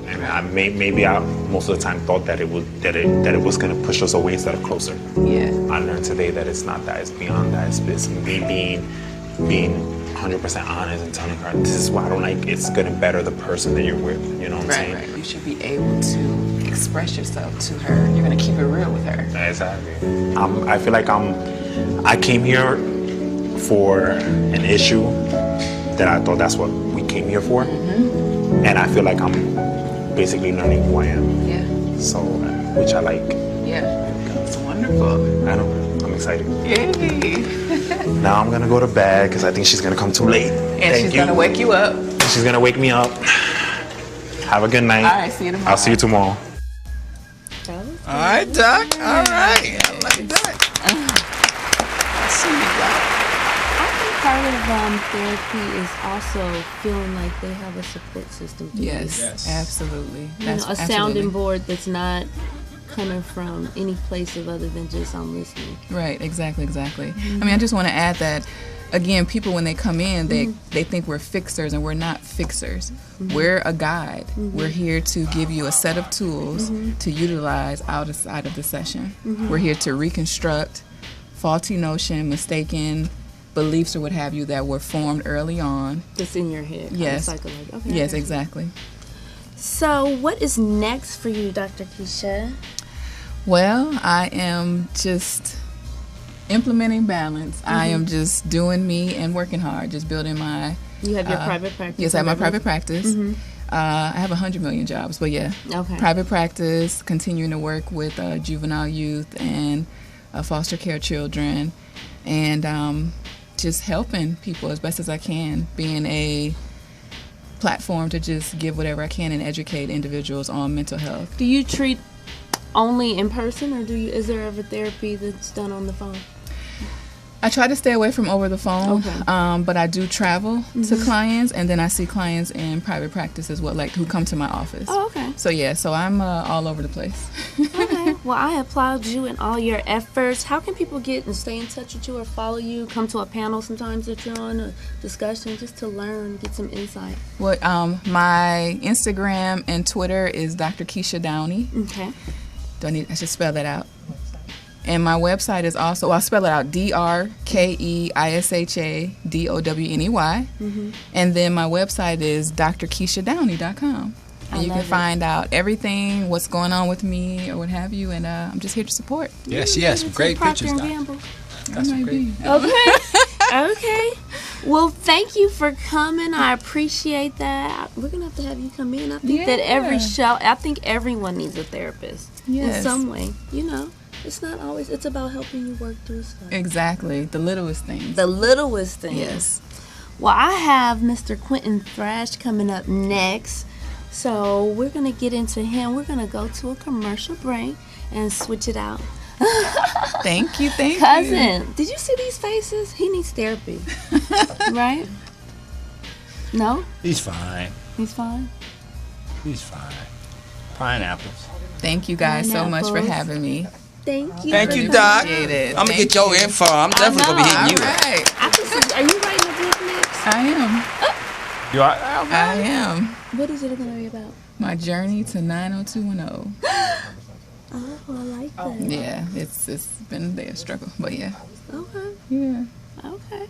Speaker 5: And I maybe I most of the time thought that it was gonna push us away instead of closer.
Speaker 4: Yeah.
Speaker 5: I learned today that it's not that. It's beyond that. It's me being 100% honest and telling her this is what I don't like. It's gonna better the person that you're with. You know what I'm saying?
Speaker 4: Right. You should be able to express yourself to her. You're gonna keep it real with her.
Speaker 5: Exactly. I feel like I came here for an issue that I thought that's what we came here for, and I feel like I'm basically learning who I am.
Speaker 4: Yeah.
Speaker 5: So, which I like.
Speaker 4: Yeah. It's wonderful.
Speaker 5: I know. I'm excited.
Speaker 4: Yay.
Speaker 5: Now I'm gonna go to bed because I think she's gonna come too late.
Speaker 4: And she's gonna wake you up.
Speaker 5: She's gonna wake me up. Have a good night.
Speaker 4: All right. See you tomorrow.
Speaker 5: I'll see you tomorrow.
Speaker 3: All right, Doc. All right. I like that. I see you, Doc.
Speaker 1: I think part of therapy is also feeling like they have a support system. through
Speaker 2: Yes,
Speaker 3: Yes.
Speaker 2: absolutely.
Speaker 1: you. A
Speaker 2: Absolutely.
Speaker 1: sounding board that's not coming from any place of other than just I'm listening.
Speaker 2: Right, exactly. I mean, I just want to add that, again, people when they come in, they think we're fixers, and we're not fixers. We're a guide. We're here to give you a set of tools to utilize outside of the session. We're here to reconstruct faulty notion, mistaken beliefs or what have you that were formed early on.
Speaker 1: That's in your head.
Speaker 2: Yes.
Speaker 1: Psychological. Okay.
Speaker 2: Yes, exactly.
Speaker 1: So, what is next for you, Dr. Keisha?
Speaker 2: Well, I am just implementing balance. I am just doing me and working hard, just building my...
Speaker 1: You have your private practice?
Speaker 2: Yes, I have my private practice. I have 100 million jobs, but yeah.
Speaker 1: Okay.
Speaker 2: Private practice, continuing to work with juvenile youth and foster care children, and just helping people as best as I can, being a platform to just give whatever I can and educate individuals on mental health.
Speaker 1: Do you treat only in person, or is there ever therapy that's done on the phone?
Speaker 2: I try to stay away from over the phone,
Speaker 1: Okay.
Speaker 2: but I do travel to clients, and then I see clients in private practice as well, like who come to my office.
Speaker 1: Oh, okay.
Speaker 2: So yeah, so I'm all over the place.
Speaker 1: Okay. Well, I applaud you and all your efforts. How can people get and stay in touch with you or follow you? Come to a panel sometimes that you're on, a discussion, just to learn, get some insight.
Speaker 2: Well, my Instagram and Twitter is Dr. Keisha Downey.
Speaker 1: Okay.
Speaker 2: I should spell that out. And my website is also, I'll spell it out, DrKeishaDowney. And then my website is drkeishadowney.com. And you can find out everything, what's going on with me or what have you, and I'm just here to support.
Speaker 3: Yes. Great
Speaker 1: Procter
Speaker 3: pictures,
Speaker 1: and
Speaker 3: Doc.
Speaker 1: Gamble.
Speaker 3: That's
Speaker 2: Might
Speaker 3: great.
Speaker 2: be.
Speaker 1: Okay. Okay. Well, thank you for coming. I appreciate that. We're gonna have to have you come in. I think that every show, I think everyone needs a therapist in
Speaker 2: Yes.
Speaker 1: some way. It's not always. It's about helping you work through stuff.
Speaker 2: Exactly. The littlest things.
Speaker 1: The littlest things.
Speaker 2: Yes.
Speaker 1: Well, I have Mr. Quentin Thrash coming up next. So we're going to get into him. We're going to go to a commercial break and switch it out.
Speaker 2: Thank you.
Speaker 1: Cousin, did you see these faces? He needs therapy. Right? No?
Speaker 3: He's fine.
Speaker 1: He's fine?
Speaker 3: He's fine. Pineapples.
Speaker 2: Thank you guys so much for
Speaker 1: Pineapples.
Speaker 2: having me.
Speaker 1: Thank you.
Speaker 3: Thank
Speaker 1: for
Speaker 3: you,
Speaker 1: coming.
Speaker 3: Doc.
Speaker 2: Appreciate it.
Speaker 3: I'm gonna
Speaker 2: Thank
Speaker 3: get your
Speaker 2: you.
Speaker 3: info. I'm definitely gonna be hitting
Speaker 2: All
Speaker 3: you.
Speaker 2: right.
Speaker 1: I can see, are you writing a book next?
Speaker 2: I am.
Speaker 3: You all right?
Speaker 2: I am.
Speaker 1: What is it going to be about?
Speaker 2: My journey to 90210.
Speaker 1: Oh, I like that.
Speaker 2: Yeah, it's been a struggle, but yeah.
Speaker 1: Okay.
Speaker 2: Yeah.
Speaker 1: Okay.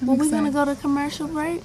Speaker 1: Well, we're going to go to commercial break.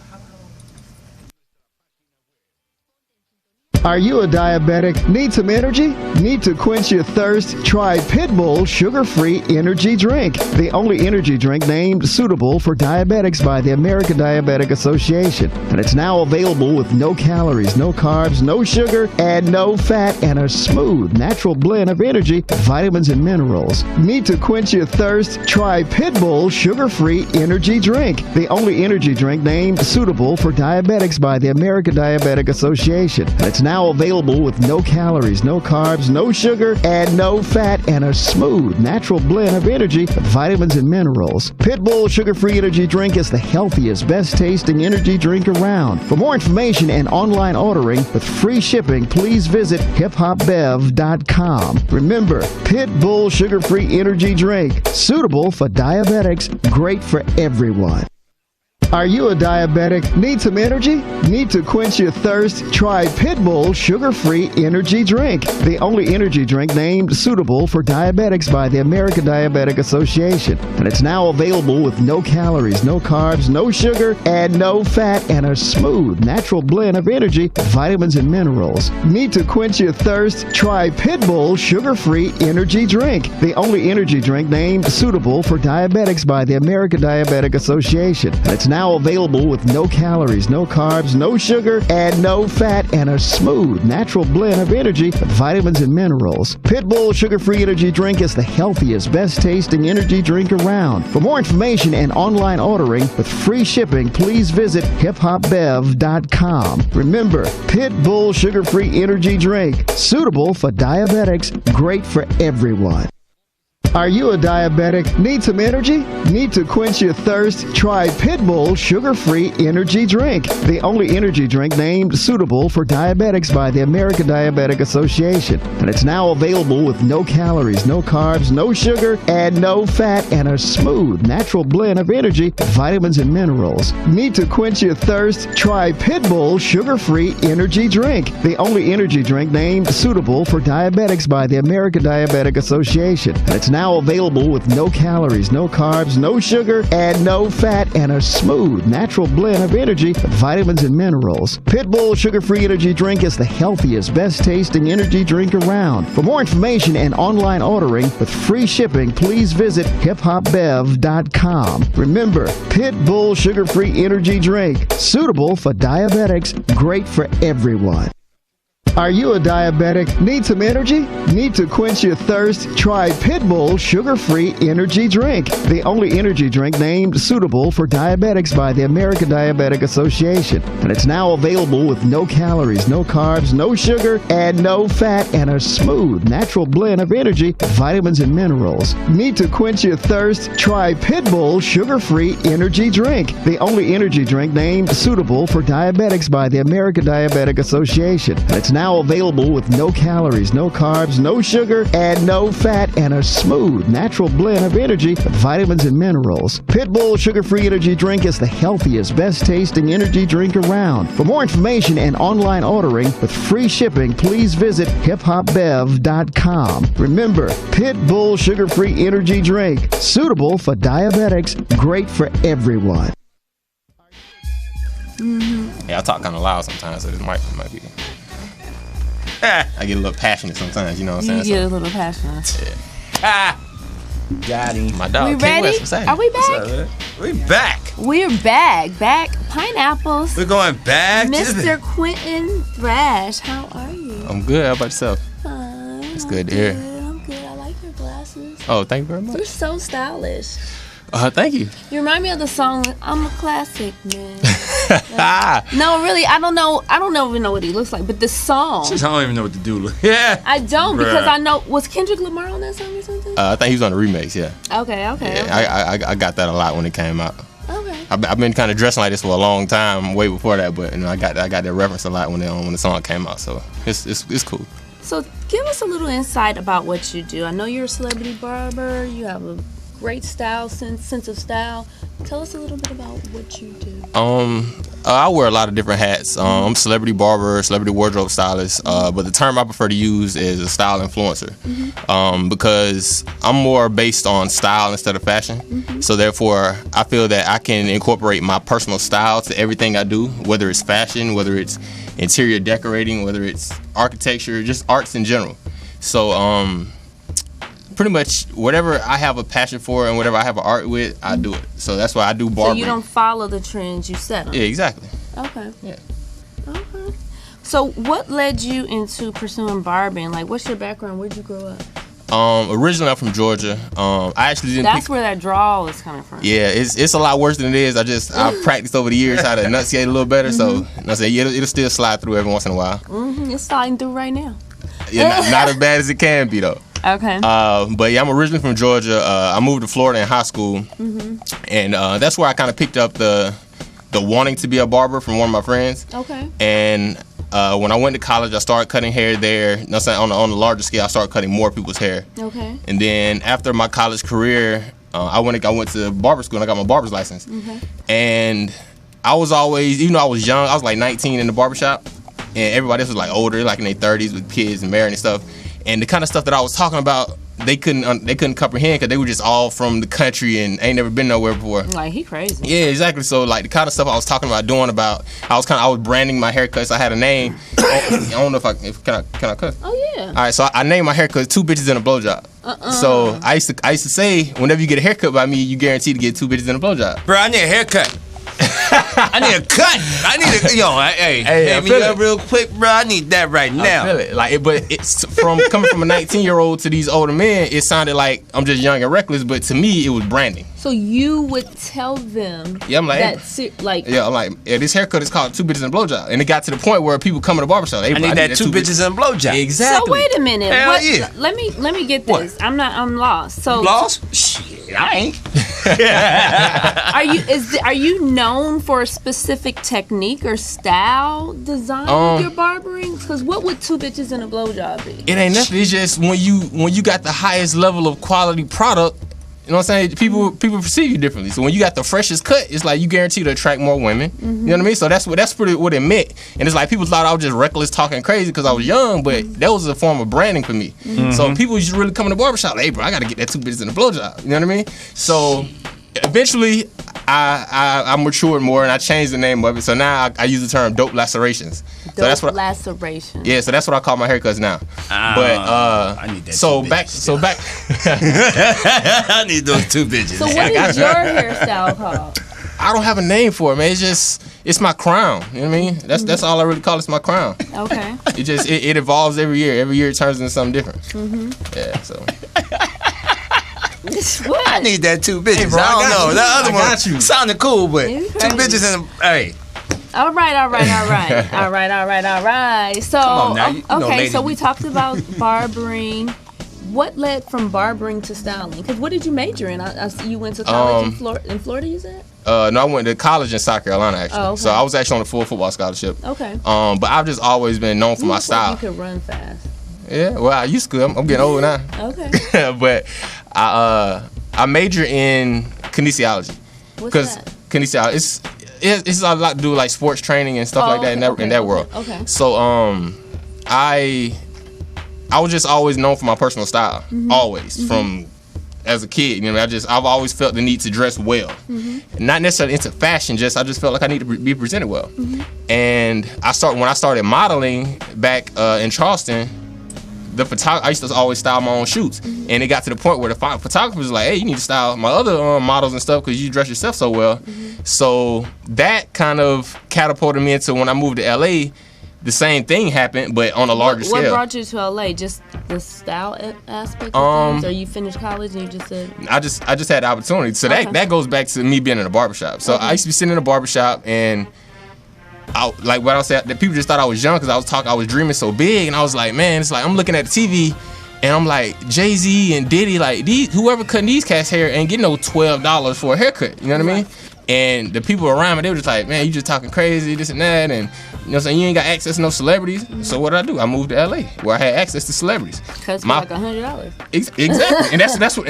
Speaker 6: Are you a diabetic? Need some energy? Need to quench your thirst? Try Pitbull Sugar-Free Energy Drink, the only energy drink named suitable for diabetics by the American Diabetic Association. And it's now available with no calories, no carbs, no sugar, and no fat, and a smooth, natural blend of energy, vitamins, and minerals. Need to quench your thirst? Try Pitbull Sugar-Free Energy Drink, the only energy drink named suitable for diabetics by the American Diabetic Association. And it's now available with no calories, no carbs, no sugar, and no fat, and a smooth, natural blend of energy, vitamins, and minerals. Pitbull Sugar-Free Energy Drink is the healthiest, best-tasting energy drink around. For more information and online ordering with free shipping, please visit hiphopbev.com. Remember, Pitbull Sugar-Free Energy Drink, suitable for diabetics, great for everyone. Are you a diabetic? Need some energy? Need to quench your thirst? Try Pitbull Sugar-Free Energy Drink, the only energy drink named suitable for diabetics by the American Diabetic Association. And it's now available with no calories, no carbs, no sugar, and no fat, and a smooth, natural blend of energy, vitamins, and minerals. Need to quench your thirst? Try Pitbull Sugar-Free Energy Drink, the only energy drink named suitable for diabetics by the American Diabetic Association. And it's now available with no calories, no carbs, no sugar, and no fat, and a smooth, natural blend of energy, vitamins, and minerals. Pitbull Sugar-Free Energy Drink is the healthiest, best-tasting energy drink around. For more information and online ordering with free shipping, please visit hiphopbev.com. Remember, Pitbull Sugar-Free Energy Drink, suitable for diabetics, great for everyone. Are you a diabetic? Need some energy? Need to quench your thirst? Try Pitbull Sugar-Free Energy Drink, the only energy drink named suitable for diabetics by the American Diabetic Association. And it's now available with no calories, no carbs, no sugar, and no fat, and a smooth, natural blend of energy, vitamins, and minerals. Need to quench your thirst? Try Pitbull Sugar-Free Energy Drink, the only energy drink named suitable for diabetics by the American Diabetic Association. And it's now available with no calories, no carbs, no sugar, and no fat, and a smooth, natural blend of energy, vitamins, and minerals. Pitbull Sugar-Free Energy Drink is the healthiest, best-tasting energy drink around. For more information and online ordering with free shipping, please visit hiphopbev.com. Remember, Pitbull Sugar-Free Energy Drink, suitable for diabetics, great for everyone. Are you a diabetic? Need some energy? Need to quench your thirst? Try Pitbull Sugar-Free Energy Drink, the only energy drink named suitable for diabetics by the American Diabetic Association. And it's now available with no calories, no carbs, no sugar, and no fat, and a smooth, natural blend of energy, vitamins, and minerals. Need to quench your thirst? Try Pitbull Sugar-Free Energy Drink, the only energy drink named suitable for diabetics by the American Diabetic Association. And it's now available with no calories, no carbs, no sugar, and no fat, and a smooth, natural blend of energy, vitamins, and minerals. Pitbull Sugar-Free Energy Drink is the healthiest, best-tasting energy drink around. For more information and online ordering with free shipping, please visit hiphopbev.com. Remember, Pitbull Sugar-Free Energy Drink, suitable for diabetics, great for everyone.
Speaker 7: Yeah, I talk kind of loud sometimes, so this might be. I get a little passionate sometimes, you know what I'm saying?
Speaker 1: You get a little passionate.
Speaker 3: Got him.
Speaker 7: My dog,
Speaker 1: We
Speaker 7: King
Speaker 1: ready?
Speaker 7: West, what's happening?
Speaker 1: Are we
Speaker 3: What's
Speaker 1: back?
Speaker 3: up, man? We back.
Speaker 1: We're back. Pineapples.
Speaker 3: We're going back.
Speaker 1: Mr. Quentin Thrash, how are you?
Speaker 7: I'm good. How about yourself?
Speaker 1: Fine.
Speaker 7: It's good to hear.
Speaker 1: I'm good. I like your glasses.
Speaker 7: Oh, thank you very
Speaker 1: You're
Speaker 7: much.
Speaker 1: so stylish.
Speaker 7: Thank you.
Speaker 1: You remind me of the song "I'm a Classic Man." No, really, I don't even know what he looks like, but the song.
Speaker 3: I don't even know what to do. Yeah.
Speaker 1: I don't
Speaker 3: Bruh.
Speaker 1: because I know, was Kendrick Lamar on that song or something?
Speaker 7: I think he was on the remix, yeah.
Speaker 1: Okay.
Speaker 7: Yeah, I got that a lot when it came out.
Speaker 1: Okay.
Speaker 7: I've been kind of dressing like this for a long time, way before that, but you know, I got that reference a lot when the song came out, so it's cool.
Speaker 1: So give us a little insight about what you do. I know you're a celebrity barber. You have a great style, sense of style. Tell us a little bit about what you do.
Speaker 7: I wear a lot of different hats. I'm a celebrity barber, celebrity wardrobe stylist, but the term I prefer to use is a style influencer, because I'm more based on style instead of fashion. So therefore, I feel that I can incorporate my personal style to everything I do, whether it's fashion, whether it's interior decorating, whether it's architecture, just arts in general. So pretty much whatever I have a passion for and whatever I have an art with, I do it. So that's why I do barbering.
Speaker 1: So you don't follow the trends, you set them.
Speaker 7: Yeah, exactly.
Speaker 1: Okay.
Speaker 7: Yeah.
Speaker 1: Okay. So what led you into pursuing barbering? Like, what's your background? Where'd you grow up?
Speaker 7: Originally I'm from Georgia. I actually didn't
Speaker 1: That's where that drawl is coming from.
Speaker 7: Yeah, it's a lot worse than it is. I practiced over the years how to enunciate a little better, so I say it'll still slide through every once in a while.
Speaker 1: It's sliding through right now.
Speaker 7: Yeah, not as bad as it can be though.
Speaker 1: Okay.
Speaker 7: But yeah, I'm originally from Georgia. I moved to Florida in high school, and that's where I kind of picked up the wanting to be a barber from one of my friends.
Speaker 1: Okay.
Speaker 7: And when I went to college, I started cutting hair there. You know what I'm saying? On a larger scale, I started cutting more people's hair.
Speaker 1: Okay.
Speaker 7: And then after my college career, I went to barber school and I got my barber's license. And I was always, even though I was young, I was like 19 in the barbershop, and everybody else was like older, like in their 30s with kids and married and stuff. And the kind of stuff that I was talking about, they couldn't comprehend because they were just all from the country and ain't never been nowhere before.
Speaker 1: Like, he crazy.
Speaker 7: Yeah, exactly. So like the kind of stuff I was talking about doing about, I was branding my haircuts. I had a name. I don't know can I cuss?
Speaker 1: Oh yeah.
Speaker 7: All right, so I named my haircut 2 Bitches and a Blowjob. So I used to say, whenever you get a haircut by me, you guarantee to get 2 bitches and a blowjob.
Speaker 3: Bro, I need a haircut. I need a cut. I need a
Speaker 7: Hey,
Speaker 3: me up real quick, bro. I need that right now.
Speaker 7: I feel it. Like, but it's coming from a 19-year-old to these older men. It sounded like I'm just young and reckless, but to me, it was branding.
Speaker 1: So you would tell them.
Speaker 7: Yeah, I'm like, I'm like, this haircut is called 2 Bitches and a Blowjob, and it got to the point where people come to the barbershop.
Speaker 3: I need that 2 bitches and a blowjob.
Speaker 7: Exactly.
Speaker 1: So wait a minute.
Speaker 3: Hell yeah.
Speaker 1: Let me get this.
Speaker 3: What?
Speaker 1: I'm lost. So
Speaker 3: Lost? Shit, I ain't.
Speaker 1: Are you known for a specific technique or style design with your barbering? Because what would 2 bitches and a blowjob be?
Speaker 7: It ain't nothing. It's just when you got the highest level of quality product, you know what I'm saying? People perceive you differently. So when you got the freshest cut, it's like you guarantee to attract more women. You know what I mean? So that's pretty what it meant. And it's like people thought I was just reckless talking crazy because I was young, but that was a form of branding for me. So people used to really come in the barbershop, like, hey bro, I gotta get that 2 bitches and a blowjob. You know what I mean? So eventually I matured more and I changed the name of it. So now I use the term dope lacerations.
Speaker 1: Lacerations.
Speaker 7: Yeah, so that's what I call my haircuts now. But
Speaker 3: I need that.
Speaker 7: So
Speaker 3: 2
Speaker 7: back.
Speaker 3: I need those 2 bitches.
Speaker 1: So what is your hairstyle called?
Speaker 7: I don't have a name for it, man. It's my crown. You know what I mean? That's all I really call it. It's my crown.
Speaker 1: Okay.
Speaker 7: It evolves every year. Every year it turns into something different. Yeah. So.
Speaker 1: What?
Speaker 3: I need that 2 bitches.
Speaker 7: Hey, bro,
Speaker 3: I don't know. The other one
Speaker 7: got you.
Speaker 3: sounded cool, but
Speaker 1: You
Speaker 3: 2
Speaker 1: crazy.
Speaker 3: bitches and hey.
Speaker 1: All right. So
Speaker 3: on now, you know,
Speaker 1: okay,
Speaker 3: ladies
Speaker 1: so we
Speaker 3: be-
Speaker 1: talked about barbering. What led from barbering to styling? Because what did you major in? I see you went to college in Florida. You said?
Speaker 7: No, I went to college in South Carolina actually.
Speaker 1: Oh, okay.
Speaker 7: So I was actually on a full football scholarship.
Speaker 1: Okay.
Speaker 7: But I've just always been known for my style.
Speaker 1: You could run fast.
Speaker 7: Yeah. Well, I used to. I'm getting old now.
Speaker 1: Okay.
Speaker 7: But I major in kinesiology.
Speaker 1: What's
Speaker 7: Because
Speaker 1: that?
Speaker 7: kinesiology, it's a lot to do with like sports training and stuff like that in that world.
Speaker 1: Okay.
Speaker 7: So I was just always known for my personal style, always from as a kid. You know, I've always felt the need to dress well, not necessarily into fashion. I just felt like I need to be presented well. And when I started modeling back in Charleston. I used to always style my own shoots, and it got to the point where the photographer was like, "Hey, you need to style my other models and stuff because you dress yourself so well." So that kind of catapulted me into when I moved to LA. The same thing happened, but on a larger scale.
Speaker 1: What brought you to LA? Just the style aspect of things, or you finished college and you just said?
Speaker 7: I just had the opportunity. So that goes back to me being in a barbershop. So I used to be sitting in a barbershop and. Like what I said, that people just thought I was young because I was dreaming so big, and I was like, man, it's like I'm looking at the TV, and I'm like, Jay-Z and Diddy, like whoever cutting these cats' hair ain't getting no $12 for a haircut, you know what I mean? And the people around me, they were just like, man, you just talking crazy, this and that, and you know what I'm saying, you ain't got access to no celebrities. So what did I do? I moved to LA where I had access to celebrities.
Speaker 1: Cause for like $100.
Speaker 7: Exactly, and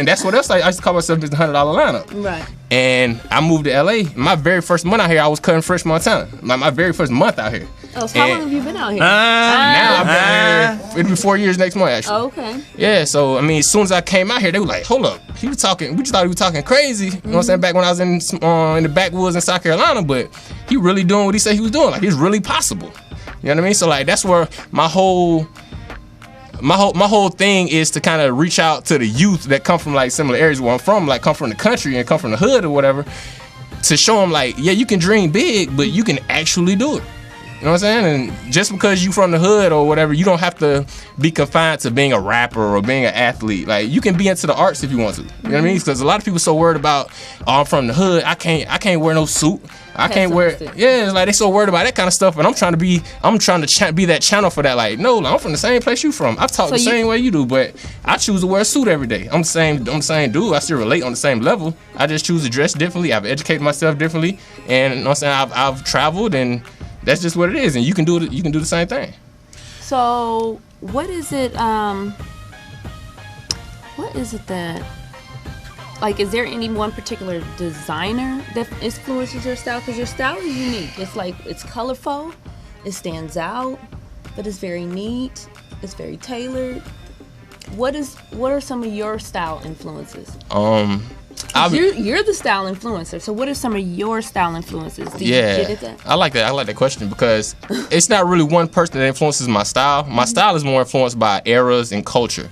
Speaker 7: that's what else I used to call myself, just the $100 lineup.
Speaker 1: Right.
Speaker 7: And I moved to LA. My very first month out here, I was cutting Fresh Montana. My very first month out here.
Speaker 1: Oh, so how long have you been out here?
Speaker 7: Now I've been here. It'll be 4 years next month, actually.
Speaker 1: Oh, okay.
Speaker 7: Yeah, so I mean, as soon as I came out here, they were like, "Hold up, he was talking." We just thought he was talking crazy. You know what I'm saying? Back when I was in the backwoods in South Carolina, but he really doing what he said he was doing. Like, it's really possible. You know what I mean? So like, that's where my whole thing is to kind of reach out to the youth that come from like similar areas where I'm from, like come from the country and come from the hood or whatever, to show them like, yeah, you can dream big, but you can actually do it. You know what I'm saying? And just because you from the hood or whatever, you don't have to be confined to being a rapper or being an athlete. Like, you can be into the arts if you want to. You know what I mean? Because a lot of people so worried about, oh, I'm from the hood, I can't wear no suit. I can't wear. Yeah, it's like they so worried about that kind of stuff. And I'm trying to be that channel for that. Like, no, I'm from the same place you from. I talk the same way you do, but I choose to wear a suit every day. I'm the same dude. I still relate on the same level. I just choose to dress differently. I've educated myself differently, and you know what I'm saying, I've traveled, and that's just what it is. And you can do it. You can do the same thing.
Speaker 1: So what is it? What is it that? Like, is there any one particular designer that influences your style? Because your style is unique. It's like, it's colorful, it stands out, but it's very neat, it's very tailored. What are some of your style influences? You're the style influencer. So what are some of your style influences? Do you get it that?
Speaker 7: I like that question because it's not really one person that influences my style. My style is more influenced by eras and culture.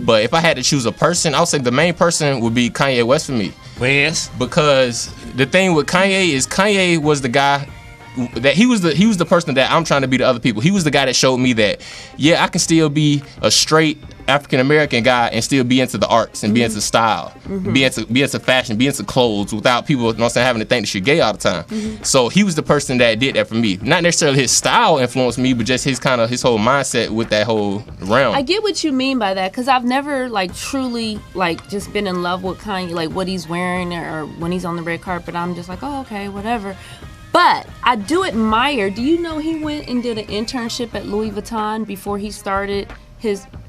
Speaker 7: But if I had to choose a person, I would say the main person would be Kanye West for me.
Speaker 3: Wes?
Speaker 7: Because the thing with Kanye is Kanye was the guy that he was the person that I'm trying to be to other people. He was the guy that showed me that, yeah, I can still be a straight African American guy and still be into the arts and be into style, be into fashion, be into clothes without people, you know what I'm saying, having to think that you're gay all the time. So he was the person that did that for me. Not necessarily his style influenced me, but just his whole mindset with that whole realm.
Speaker 1: I get what you mean by that, because I've never like truly like just been in love with Kanye, like what he's wearing or when he's on the red carpet. I'm just like, oh, okay, whatever. But I do admire. Do you know he went and did an internship at Louis Vuitton before he started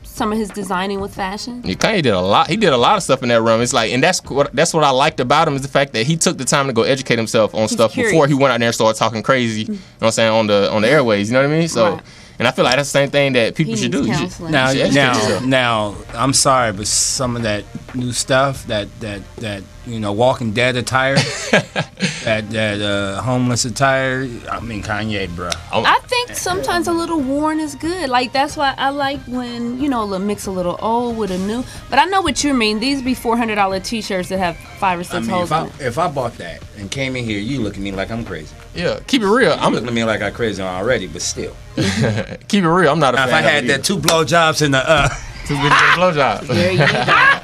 Speaker 1: some of his designing with fashion?
Speaker 7: Yeah, Kanye did a lot. He did a lot of stuff in that realm. It's like, and that's what I liked about him, is the fact that he took the time to go educate himself on stuff before he went out there and started talking crazy. You know what I'm saying, on the airways. You know what I mean? So. Right. And I feel like that's the same thing that people should do.
Speaker 3: Now, I'm sorry, but some of that new stuff, that Walking Dead attire, that homeless attire, I mean, Kanye, bro.
Speaker 1: I think sometimes a little worn is good. Like, that's why I like when, mix a little old with a new. But I know what you mean. These be $400 T-shirts that have 5 or 6 holes in it.
Speaker 3: If I bought that and came in here, you look at me like I'm crazy.
Speaker 7: Yeah, keep it real.
Speaker 3: I'm looking at me like I'm crazy already, but still.
Speaker 7: Keep it real. I'm not a fan.
Speaker 3: If I had that 2 blowjobs in the
Speaker 7: 2 blowjobs.
Speaker 1: There you go.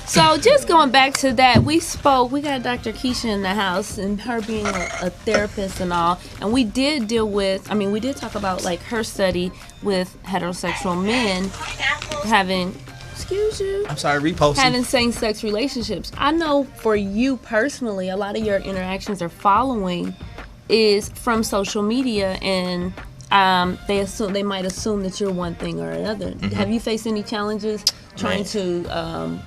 Speaker 1: So just going back to that, we got Dr. Keisha in the house, and her being a therapist and all, and we did talk about like her study with heterosexual men having, excuse you,
Speaker 3: I'm sorry, reposting,
Speaker 1: having same-sex relationships. I know for you personally, a lot of your interactions or following is from social media, and they might assume that you're one thing or another. Have you faced any challenges trying to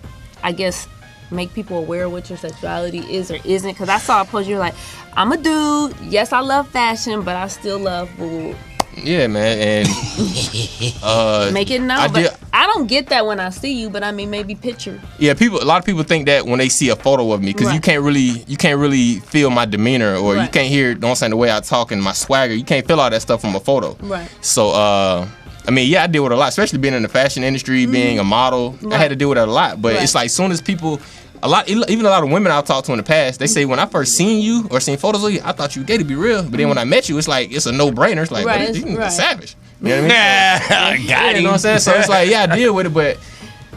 Speaker 1: I guess make people aware of what your sexuality is or isn't? Because I saw a post, you're like, I'm a dude, yes, I love fashion, but I still love boo.
Speaker 7: Yeah, man, and
Speaker 1: make it known. But I don't get that when I see you, but I mean, maybe picture.
Speaker 7: Yeah, a lot of people think that when they see a photo of me, because you can't really feel my demeanor, or you can't hear, don't say the way I talk and my swagger. You can't feel all that stuff from a photo. Right. So, I mean, yeah, I deal with a lot, especially being in the fashion industry, being a model. I had to deal with it a lot. But it's like, as soon as people, even a lot of women I've talked to in the past, they say, when I first seen you or seen photos of you, I thought you were gay, to be real. But then when I met you, it's like, it's a no-brainer. It's like, you're a savage. You know what I mean? You know what I'm saying? So it's like, yeah, I deal with it, but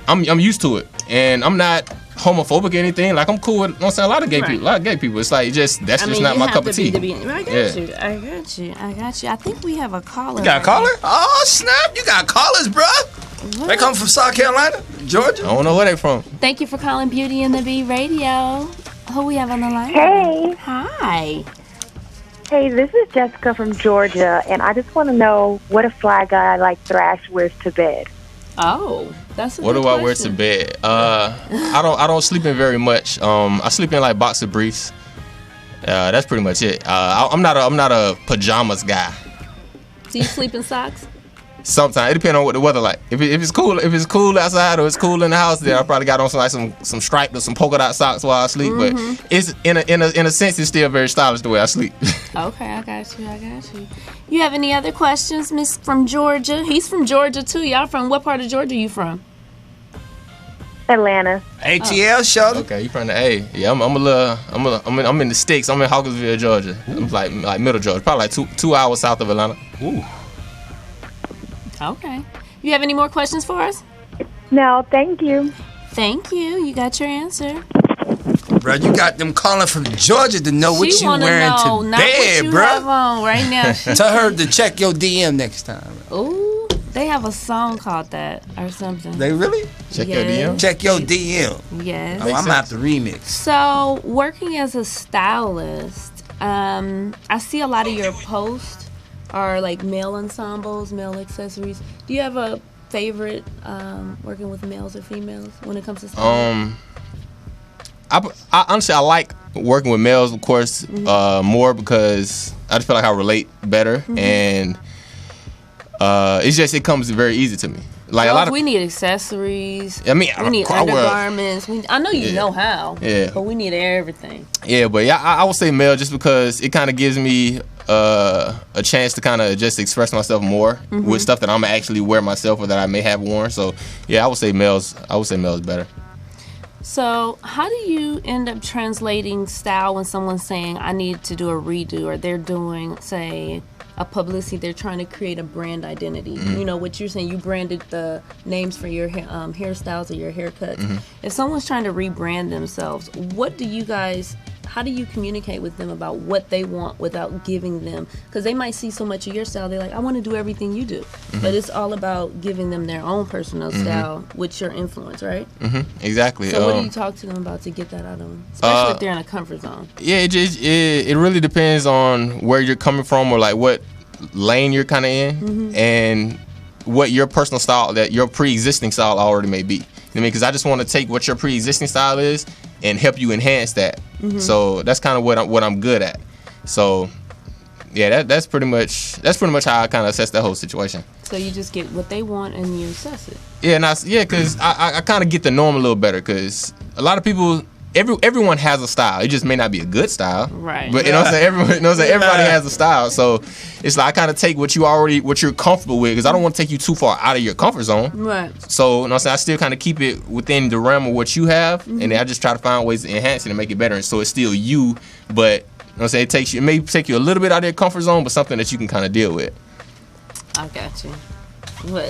Speaker 7: I'm used to it. And I'm not homophobic or anything. Like, I'm cool with, you know what I'm saying, a lot of gay people. It's like, that's just not my cup of tea.
Speaker 1: I got you. I think we have a caller.
Speaker 3: You got a caller? Oh, snap. You got callers, bro. They come from South Carolina, Georgia.
Speaker 7: I don't know where they from.
Speaker 1: Thank you for calling Beauty and the Bee Radio. Who we have on the line?
Speaker 8: Hey.
Speaker 1: Hi.
Speaker 8: Hey, this is Jessica from Georgia, and I just want to know what a fly guy like Thrash wears to bed.
Speaker 1: Oh, that's a
Speaker 7: What
Speaker 1: good
Speaker 7: do I wear to
Speaker 1: question.
Speaker 7: bed? I don't sleep in very much. I sleep in like boxer briefs. That's pretty much it. I'm not a pajamas guy.
Speaker 1: Do you sleep in socks?
Speaker 7: Sometimes it depends on what the weather like. If it's cool outside or it's cool in the house, then I probably got on some striped or some polka dot socks while I sleep. But it's in a sense it's still very stylish the way I sleep.
Speaker 1: Okay, I got you. You have any other questions, Miss from Georgia? He's from Georgia too. Y'all from what part of Georgia you from?
Speaker 8: Atlanta.
Speaker 3: ATL show.
Speaker 7: Okay, you from the A? Yeah, I'm in the sticks. I'm in Hawkinsville, Georgia. I'm like middle Georgia, probably like 2 hours south of Atlanta.
Speaker 3: Ooh.
Speaker 1: Okay. You have any more questions for us?
Speaker 8: No, thank you.
Speaker 1: Thank you. You got your answer.
Speaker 3: Bro, you got them calling from Georgia to know what
Speaker 1: She
Speaker 3: you
Speaker 1: wanna
Speaker 3: wearing
Speaker 1: know
Speaker 3: to
Speaker 1: not
Speaker 3: bed,
Speaker 1: what you
Speaker 3: bro.
Speaker 1: have on right now.
Speaker 3: Tell her to check your DM next time.
Speaker 1: Ooh, they have a song called that or something.
Speaker 3: They really?
Speaker 7: Check your
Speaker 1: Yes.
Speaker 7: DM.
Speaker 3: Check your DM.
Speaker 1: Yes.
Speaker 3: Oh, I'm gonna have to remix.
Speaker 1: So, working as a stylist, I see a lot of your posts are like male ensembles, male accessories. Do you have a favorite working with males or females when it comes to styling?
Speaker 7: I honestly I like working with males, of course, more because I just feel like I relate better, and it comes very easy to me. Like
Speaker 1: Well,
Speaker 7: a lot of
Speaker 1: we need accessories.
Speaker 7: I mean,
Speaker 1: we need
Speaker 7: I wear-
Speaker 1: undergarments. I know you know how.
Speaker 7: Yeah.
Speaker 1: But we need everything.
Speaker 7: Yeah, but yeah, I would say male just because it kind of gives me a chance to kind of just express myself more with stuff that I'm actually wear myself or that I may have worn. So yeah, I would say males better.
Speaker 1: So, how do you end up translating style when someone's saying, I need to do a redo, or they're doing, say, a publicity, they're trying to create a brand identity? You know, what you're saying, you branded the names for your hairstyles or your haircuts. If someone's trying to rebrand themselves, how do you communicate with them about what they want without giving them, because they might see so much of your style, they're like, I want to do everything you do. But it's all about giving them their own personal style with your influence, right?
Speaker 7: Exactly.
Speaker 1: So what do you talk to them about to get that out of them? Especially if they're in a comfort zone.
Speaker 7: Yeah, it really depends on where you're coming from or like what lane you're kind of in and what your personal style, that your pre-existing style already may be. You know what I mean? Because I just want to take what your pre-existing style is and help you enhance that. So that's kind of what I'm good at. So yeah, that's pretty much how I kind of assess that whole situation.
Speaker 1: So you just get what they want and you assess it.
Speaker 7: Yeah, because I kind of get to know them a little better because a lot of people. Everyone has a style. It just may not be a good style.
Speaker 1: Right.
Speaker 7: But you know what I'm saying? Everybody has a style. So it's like I kind of take what you're comfortable with, because I don't want to take you too far out of your comfort zone.
Speaker 1: Right.
Speaker 7: So you know what I'm saying? I still kind of keep it within the realm of what you have, and then I just try to find ways to enhance it and make it better. And so it's still you, but you know what I'm saying? It may take you a little bit out of your comfort zone, but something that you can kind of deal with.
Speaker 1: I got you. What?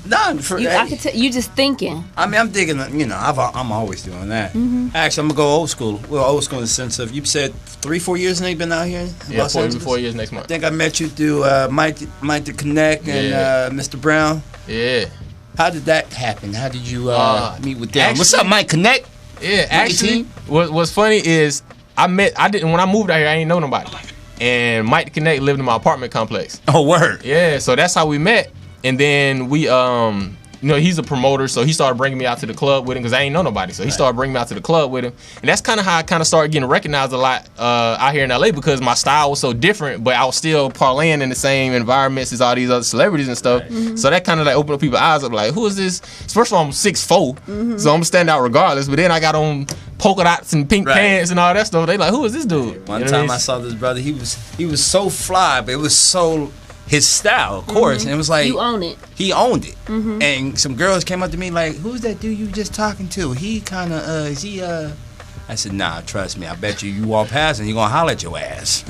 Speaker 3: None for
Speaker 1: I could tell you just thinking.
Speaker 3: I mean, I'm digging. You know, I'm always doing that. Actually, I'm gonna go old school. Well, old school in the sense of you said 3-4 years and they've been out here. In
Speaker 7: Yeah,
Speaker 3: Los
Speaker 7: 4
Speaker 3: Angeles?
Speaker 7: years next
Speaker 3: I
Speaker 7: month.
Speaker 3: think I met you through Mike the Connect and Mr. Brown.
Speaker 7: Yeah.
Speaker 3: How did that happen? How did you meet with them?
Speaker 7: actually-
Speaker 3: What's up, Mike Connect?
Speaker 7: Yeah, actually, what's funny is when I moved out here, I ain't know nobody. And Mike the Connect lived in my apartment complex.
Speaker 3: Oh, word.
Speaker 7: Yeah, so that's how we met. And then we, he's a promoter, so he started bringing me out to the club with him because I ain't know nobody. So he started bringing me out to the club with him. And that's kind of how I kind of started getting recognized a lot out here in LA, because my style was so different, but I was still parlaying in the same environments as all these other celebrities and stuff. So that kind of like opened up people's eyes up, like, who is this? First of all, I'm 6'4", so I'm gonna stand out regardless. But then I got on polka dots and pink pants and all that stuff. They like, who is this dude?
Speaker 3: One time I saw this brother. He was so fly, but it was so his style, of course. And it was like
Speaker 1: You own it.
Speaker 3: he owned it. And some girls came up to me like, "Who's that dude you just talking to? He kind of is he I said, "Nah, trust me. I bet you walk past and he gonna holler at your ass."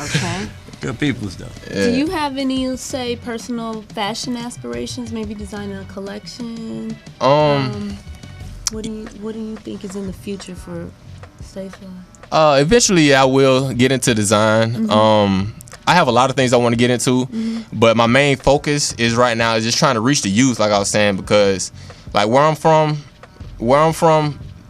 Speaker 1: Okay.
Speaker 3: Good people stuff.
Speaker 1: Do you have any, say, personal fashion aspirations? Maybe designing a collection. What do you think is in the future for Stay Fly?
Speaker 7: Eventually I will get into design. I have a lot of things I want to get into, but my main focus is right now is just trying to reach the youth, like I was saying, because like where I'm from,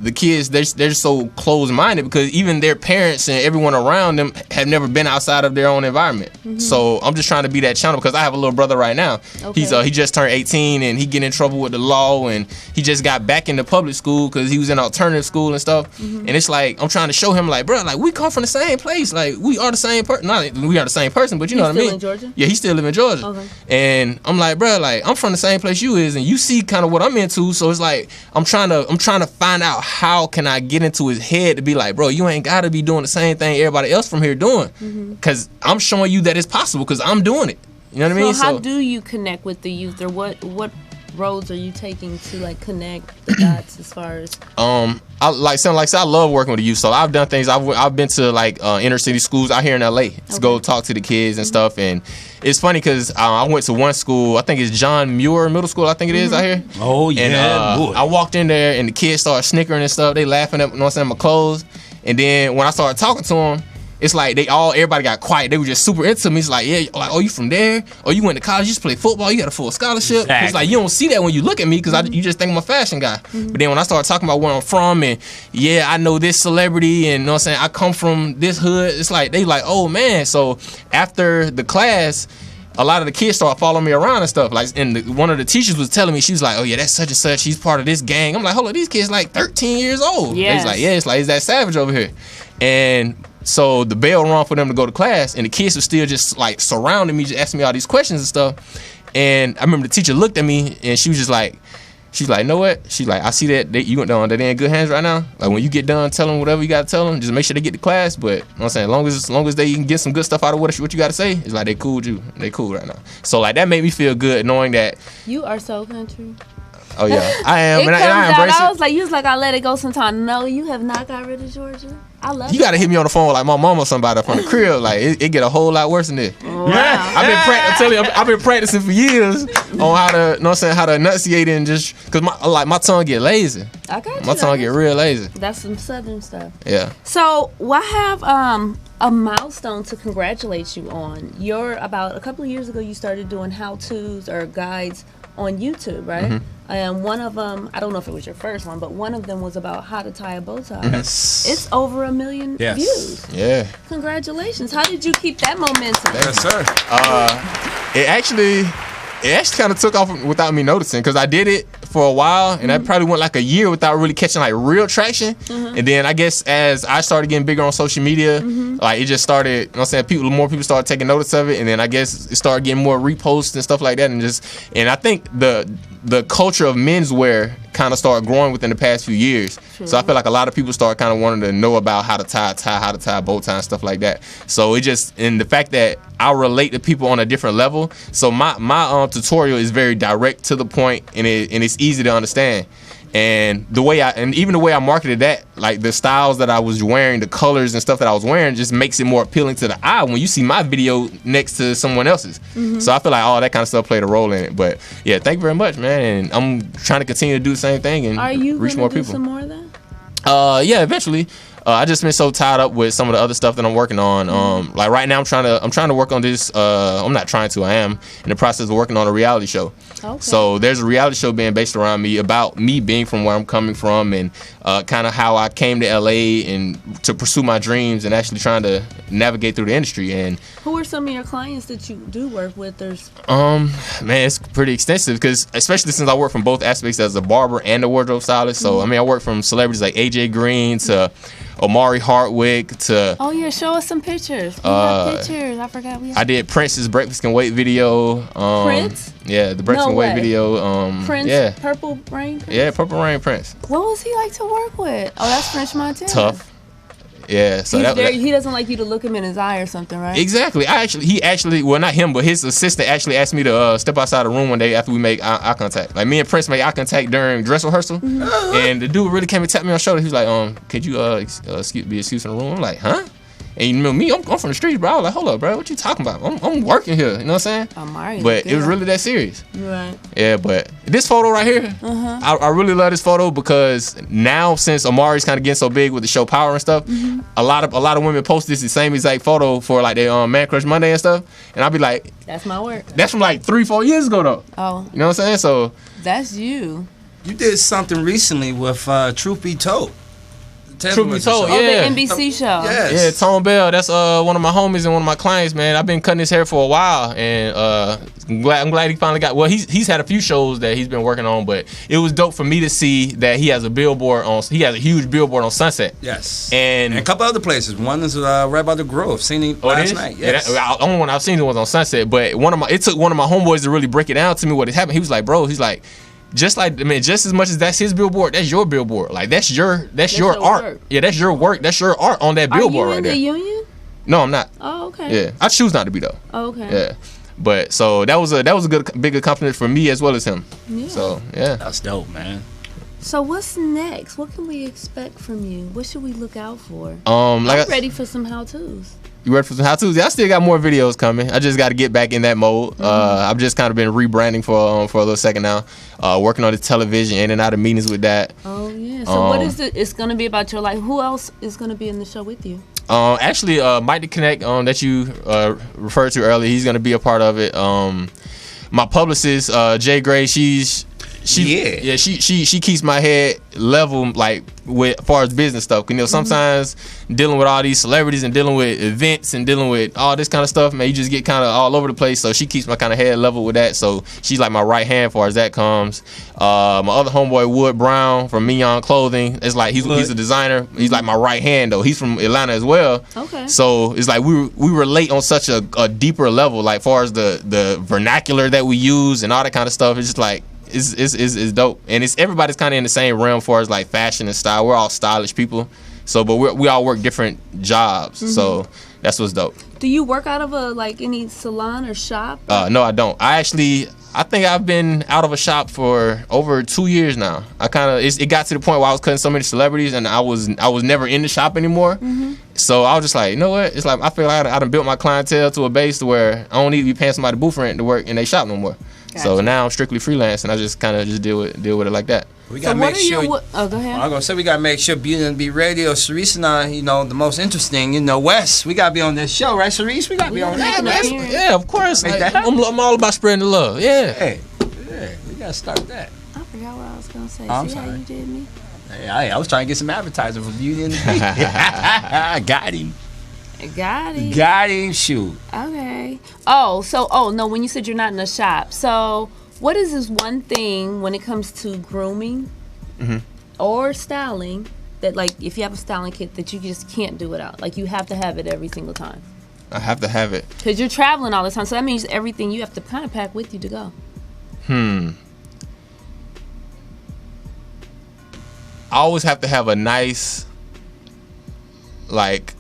Speaker 7: the kids, they're so closed-minded because even their parents and everyone around them have never been outside of their own environment. So I'm just trying to be that channel because I have a little brother right now.
Speaker 1: Okay.
Speaker 7: He just turned 18 and he get in trouble with the law, and he just got back into public school because he was in alternative school and stuff. And it's like I'm trying to show him like, bro, like we come from the same place, like we are the same person. Not we are the same person, but you know what I mean.
Speaker 1: Still in Georgia?
Speaker 7: Yeah, he still live in Georgia.
Speaker 1: Okay.
Speaker 7: And I'm like, bro, like I'm from the same place you is, and you see kind of what I'm into. So it's like I'm trying to find out how can I get into his head to be like, bro, you ain't gotta be doing the same thing everybody else from here doing, because I'm showing you that it's possible because I'm doing it. You know what I mean?
Speaker 1: So how do you connect with the youth, or what roads are you taking to like connect the dots as far as?
Speaker 7: I I love working with the youth. So I've done things. I've been to like inner city schools out here in LA to go talk to the kids and stuff. And it's funny because I went to one school. I think it's John Muir Middle School. I think it is out here.
Speaker 3: Oh yeah,
Speaker 7: And
Speaker 3: boy.
Speaker 7: I walked in there and the kids started snickering and stuff. They laughing at, you know what I'm saying, my clothes. And then when I started talking to them, it's like everybody got quiet. They were just super into me. It's like, yeah, like, oh, you from there? Oh, you went to college? You used to play football? You got a full scholarship?
Speaker 3: Exactly.
Speaker 7: It's like, you don't see that when you look at me because you just think I'm a fashion guy. But then when I started talking about where I'm from and, yeah, I know this celebrity and, you know what I'm saying, I come from this hood, it's like, they like, oh, man. So after the class, a lot of the kids started following me around and stuff. Like, and one of the teachers was telling me, she was like, oh, yeah, that's such and such. He's part of this gang. I'm like, hold on, these kids like 13 years old.
Speaker 1: Yes.
Speaker 7: He's like, yeah, it's like, is that Savage over here? And so the bell rung for them to go to class, and the kids were still just like surrounding me, just asking me all these questions and stuff. And I remember the teacher looked at me, and she was just like, she's like, know what? She's like, I see that you went down, that they in good hands right now. Like when you get done, tell them whatever you gotta tell them. Just make sure they get to class. But you know what I'm saying, as long as they can get some good stuff out of what you gotta say, it's like they cool with you. They cool right now. So like that made me feel good knowing that.
Speaker 1: You are so country.
Speaker 7: Oh yeah, I am,
Speaker 1: It
Speaker 7: and
Speaker 1: comes
Speaker 7: I
Speaker 1: out.
Speaker 7: embrace
Speaker 1: I
Speaker 7: it.
Speaker 1: was like, you was like, I let it go sometime. No, you have not got rid of Georgia. I love
Speaker 7: You gotta hit me on the phone like my mom or somebody from the crib. Like it get a whole lot worse than this.
Speaker 1: Wow.
Speaker 7: I've been practicing for years on how to, you know what I'm saying, how to enunciate and just because my tongue get lazy.
Speaker 1: I got you.
Speaker 7: My tongue get real lazy.
Speaker 1: That's some southern stuff.
Speaker 7: Yeah.
Speaker 1: So I have a milestone to congratulate you on. About a couple of years ago, you started doing how-tos or guides on YouTube, right? And one of them, I don't know if it was your first one, but one of them was about how to tie a bow tie.
Speaker 3: Yes.
Speaker 1: It's over 1 million
Speaker 3: Yes.
Speaker 1: views.
Speaker 7: Yeah.
Speaker 1: Congratulations. How did you keep that momentum?
Speaker 3: Yes, sir.
Speaker 7: It actually kind of took off without me noticing because I did it for a while and I probably went like a year without really catching like real traction. And then I guess as I started getting bigger on social media, like it just started, you know what I'm saying, more people started taking notice of it, and then I guess it started getting more reposts and stuff like that, and I think the culture of menswear kind of started growing within the past few years. So I feel like a lot of people start kind of wanting to know about how to tie a tie, how to tie a bow tie and stuff like that. So and the fact that I relate to people on a different level. So my tutorial is very direct to the point, and it's easy to understand. And even the way I marketed that, like the styles that I was wearing, the colors and stuff that I was wearing, just makes it more appealing to the eye when you see my video next to someone else's. So I feel like all that kind of stuff played a role in it. But yeah, thank you very much, man. And I'm trying to continue to do the same thing and
Speaker 1: Are you
Speaker 7: reach
Speaker 1: gonna
Speaker 7: more
Speaker 1: do
Speaker 7: people.
Speaker 1: some more of that?
Speaker 7: Yeah, eventually. I just been so tied up with some of the other stuff that I'm working on. Like right now, I'm trying to work on this. I'm not trying to. I am in the process of working on a reality show.
Speaker 1: Okay.
Speaker 7: So there's a reality show being based around me, about me being from where I'm coming from, and kind of how I came to LA and to pursue my dreams and actually trying to navigate through the industry. And
Speaker 1: Who are some of your clients that you do work with?
Speaker 7: man, it's pretty extensive because especially since I work from both aspects as a barber and a wardrobe stylist. So I mean, I work from celebrities like AJ Green to Omari Hardwick to
Speaker 1: Oh yeah, show us some pictures. We got pictures. I forgot we.
Speaker 7: I did Prince's Breakfast Can Wait video.
Speaker 1: Prince?
Speaker 7: Yeah, the Breakfast
Speaker 1: No
Speaker 7: Can Wait
Speaker 1: way.
Speaker 7: video.
Speaker 1: Prince.
Speaker 7: Yeah.
Speaker 1: Purple Rain. Prince?
Speaker 7: Yeah, Purple Rain Prince.
Speaker 1: What was he like to work with? Oh, that's French Montana.
Speaker 7: Tough. Yeah, so
Speaker 1: He doesn't like you to look him in his eye or something, right?
Speaker 7: exactly. He actually, well, not him, but his assistant actually asked me to step outside the room one day after we make eye contact. Like me and Prince made eye contact during dress rehearsal, and the dude really came and tapped me on the shoulder. He was like, "Could you be excused in the room?" I'm like, "Huh?" And you know me, I'm from the streets, bro. I was like, "Hold up, bro, what you talking about? I'm working here." You know what I'm saying?
Speaker 1: Amari
Speaker 7: But
Speaker 1: look
Speaker 7: it was
Speaker 1: good.
Speaker 7: really that serious.
Speaker 1: Right.
Speaker 7: Yeah, but this photo right here, I really love this photo because now since Amari's kind of getting so big with the show Power and stuff, a lot of women post this the same exact photo for like their Man Crush Monday and stuff, and I'll be like,
Speaker 1: That's my work.
Speaker 7: that's from like 3-4 years ago though.
Speaker 1: Oh,
Speaker 7: You know what I'm saying? So
Speaker 1: that's you.
Speaker 3: You did something recently with Truth Be Told.
Speaker 7: Truth Be Told,
Speaker 1: Oh,
Speaker 7: yeah.
Speaker 1: the NBC show.
Speaker 3: Yes.
Speaker 7: Yeah, Tone Bell. That's one of my homies and one of my clients, man. I've been cutting his hair for a while, and I'm glad he finally got. Well, he's had a few shows that he's been working on, but it was dope for me to see that he has a billboard on. He has a huge billboard on Sunset.
Speaker 3: Yes.
Speaker 7: And
Speaker 3: a couple other places. One is right by the Grove. Seen him last night. Yes.
Speaker 7: Yeah, the only one I've seen was on Sunset, but it took one of my homeboys to really break it down to me what had happened. He was like, bro, just as much as that's his billboard, that's your billboard. Like that's your art.
Speaker 1: Work.
Speaker 7: Yeah, that's your work. That's your art on that billboard right there.
Speaker 1: Are you in the union?
Speaker 7: No, I'm not.
Speaker 1: Oh, okay.
Speaker 7: Yeah, I choose not to be though.
Speaker 1: Oh, okay.
Speaker 7: Yeah, but so that was a good big accomplishment for me as well as him.
Speaker 1: Yeah.
Speaker 7: So yeah.
Speaker 3: That's dope, man.
Speaker 1: So what's next? What can we expect from you? What should we look out for?
Speaker 7: I'm
Speaker 1: ready for some how-tos.
Speaker 7: You ready for some how-tos? I still got more videos coming. I just got to get back in that mode. I've just kind of been rebranding for a little second now. Working on the television, in and out of meetings with that.
Speaker 1: Oh yeah. So what is it? It's gonna be about your life. Who else is gonna be in the show with you?
Speaker 7: Actually, Mike the Connect that you referred to earlier, he's gonna be a part of it. My publicist, Jay Gray, she keeps my head level, like with as far as business stuff. You know, sometimes dealing with all these celebrities and dealing with events and dealing with all this kind of stuff, man, you just get kind of all over the place. So she keeps my kind of head level with that. So she's like my right hand as far as that comes. My other homeboy Wood Brown from Mignon Clothing, it's like he's a designer. He's like my right hand though. He's from Atlanta as well. Okay. So it's like we relate on such a deeper level, like far as the vernacular that we use and all that kind of stuff. It's just like. It's dope, and everybody's kind of in the same realm as far as like fashion and style. We're all stylish people, so but we all work different jobs, so that's what's dope.
Speaker 1: Do you work out of any salon or shop?
Speaker 7: No, I don't. I think I've been out of a shop for over 2 years now. It got to the point where I was cutting so many celebrities, and I was never in the shop anymore. So I was just like, you know what? It's like I feel like I done built my clientele to a base to where I don't need to be paying somebody booth rent to work in their shop no more. Gotcha. So now I'm strictly freelance, and I just kind of deal with it like that.
Speaker 3: We gotta make sure.
Speaker 1: Go ahead.
Speaker 3: I'm gonna say we gotta make sure Beauty and the Beat Radio, Cerise and I, the most interesting, Wes. We gotta be on this show, right, Cerise? We gotta be on that, man.
Speaker 7: Yeah, of course. Like, I'm all about spreading the love. Yeah.
Speaker 3: Hey, we gotta start that.
Speaker 1: I forgot what I was gonna say.
Speaker 3: I'm
Speaker 1: See
Speaker 3: sorry.
Speaker 1: how you did me?
Speaker 3: Hey, I was trying to get some advertising for Beauty and the Beat. I got him. Got him. Shoot.
Speaker 1: Okay. No. When you said you're not in a shop, so. What is this one thing when it comes to grooming or styling that, like, if you have a styling kit that you just can't do without? Like, you have to have it every single time.
Speaker 7: I have to have it.
Speaker 1: Because you're traveling all the time, so that means everything you have to kind of pack with you to go.
Speaker 7: I always have to have a nice, like,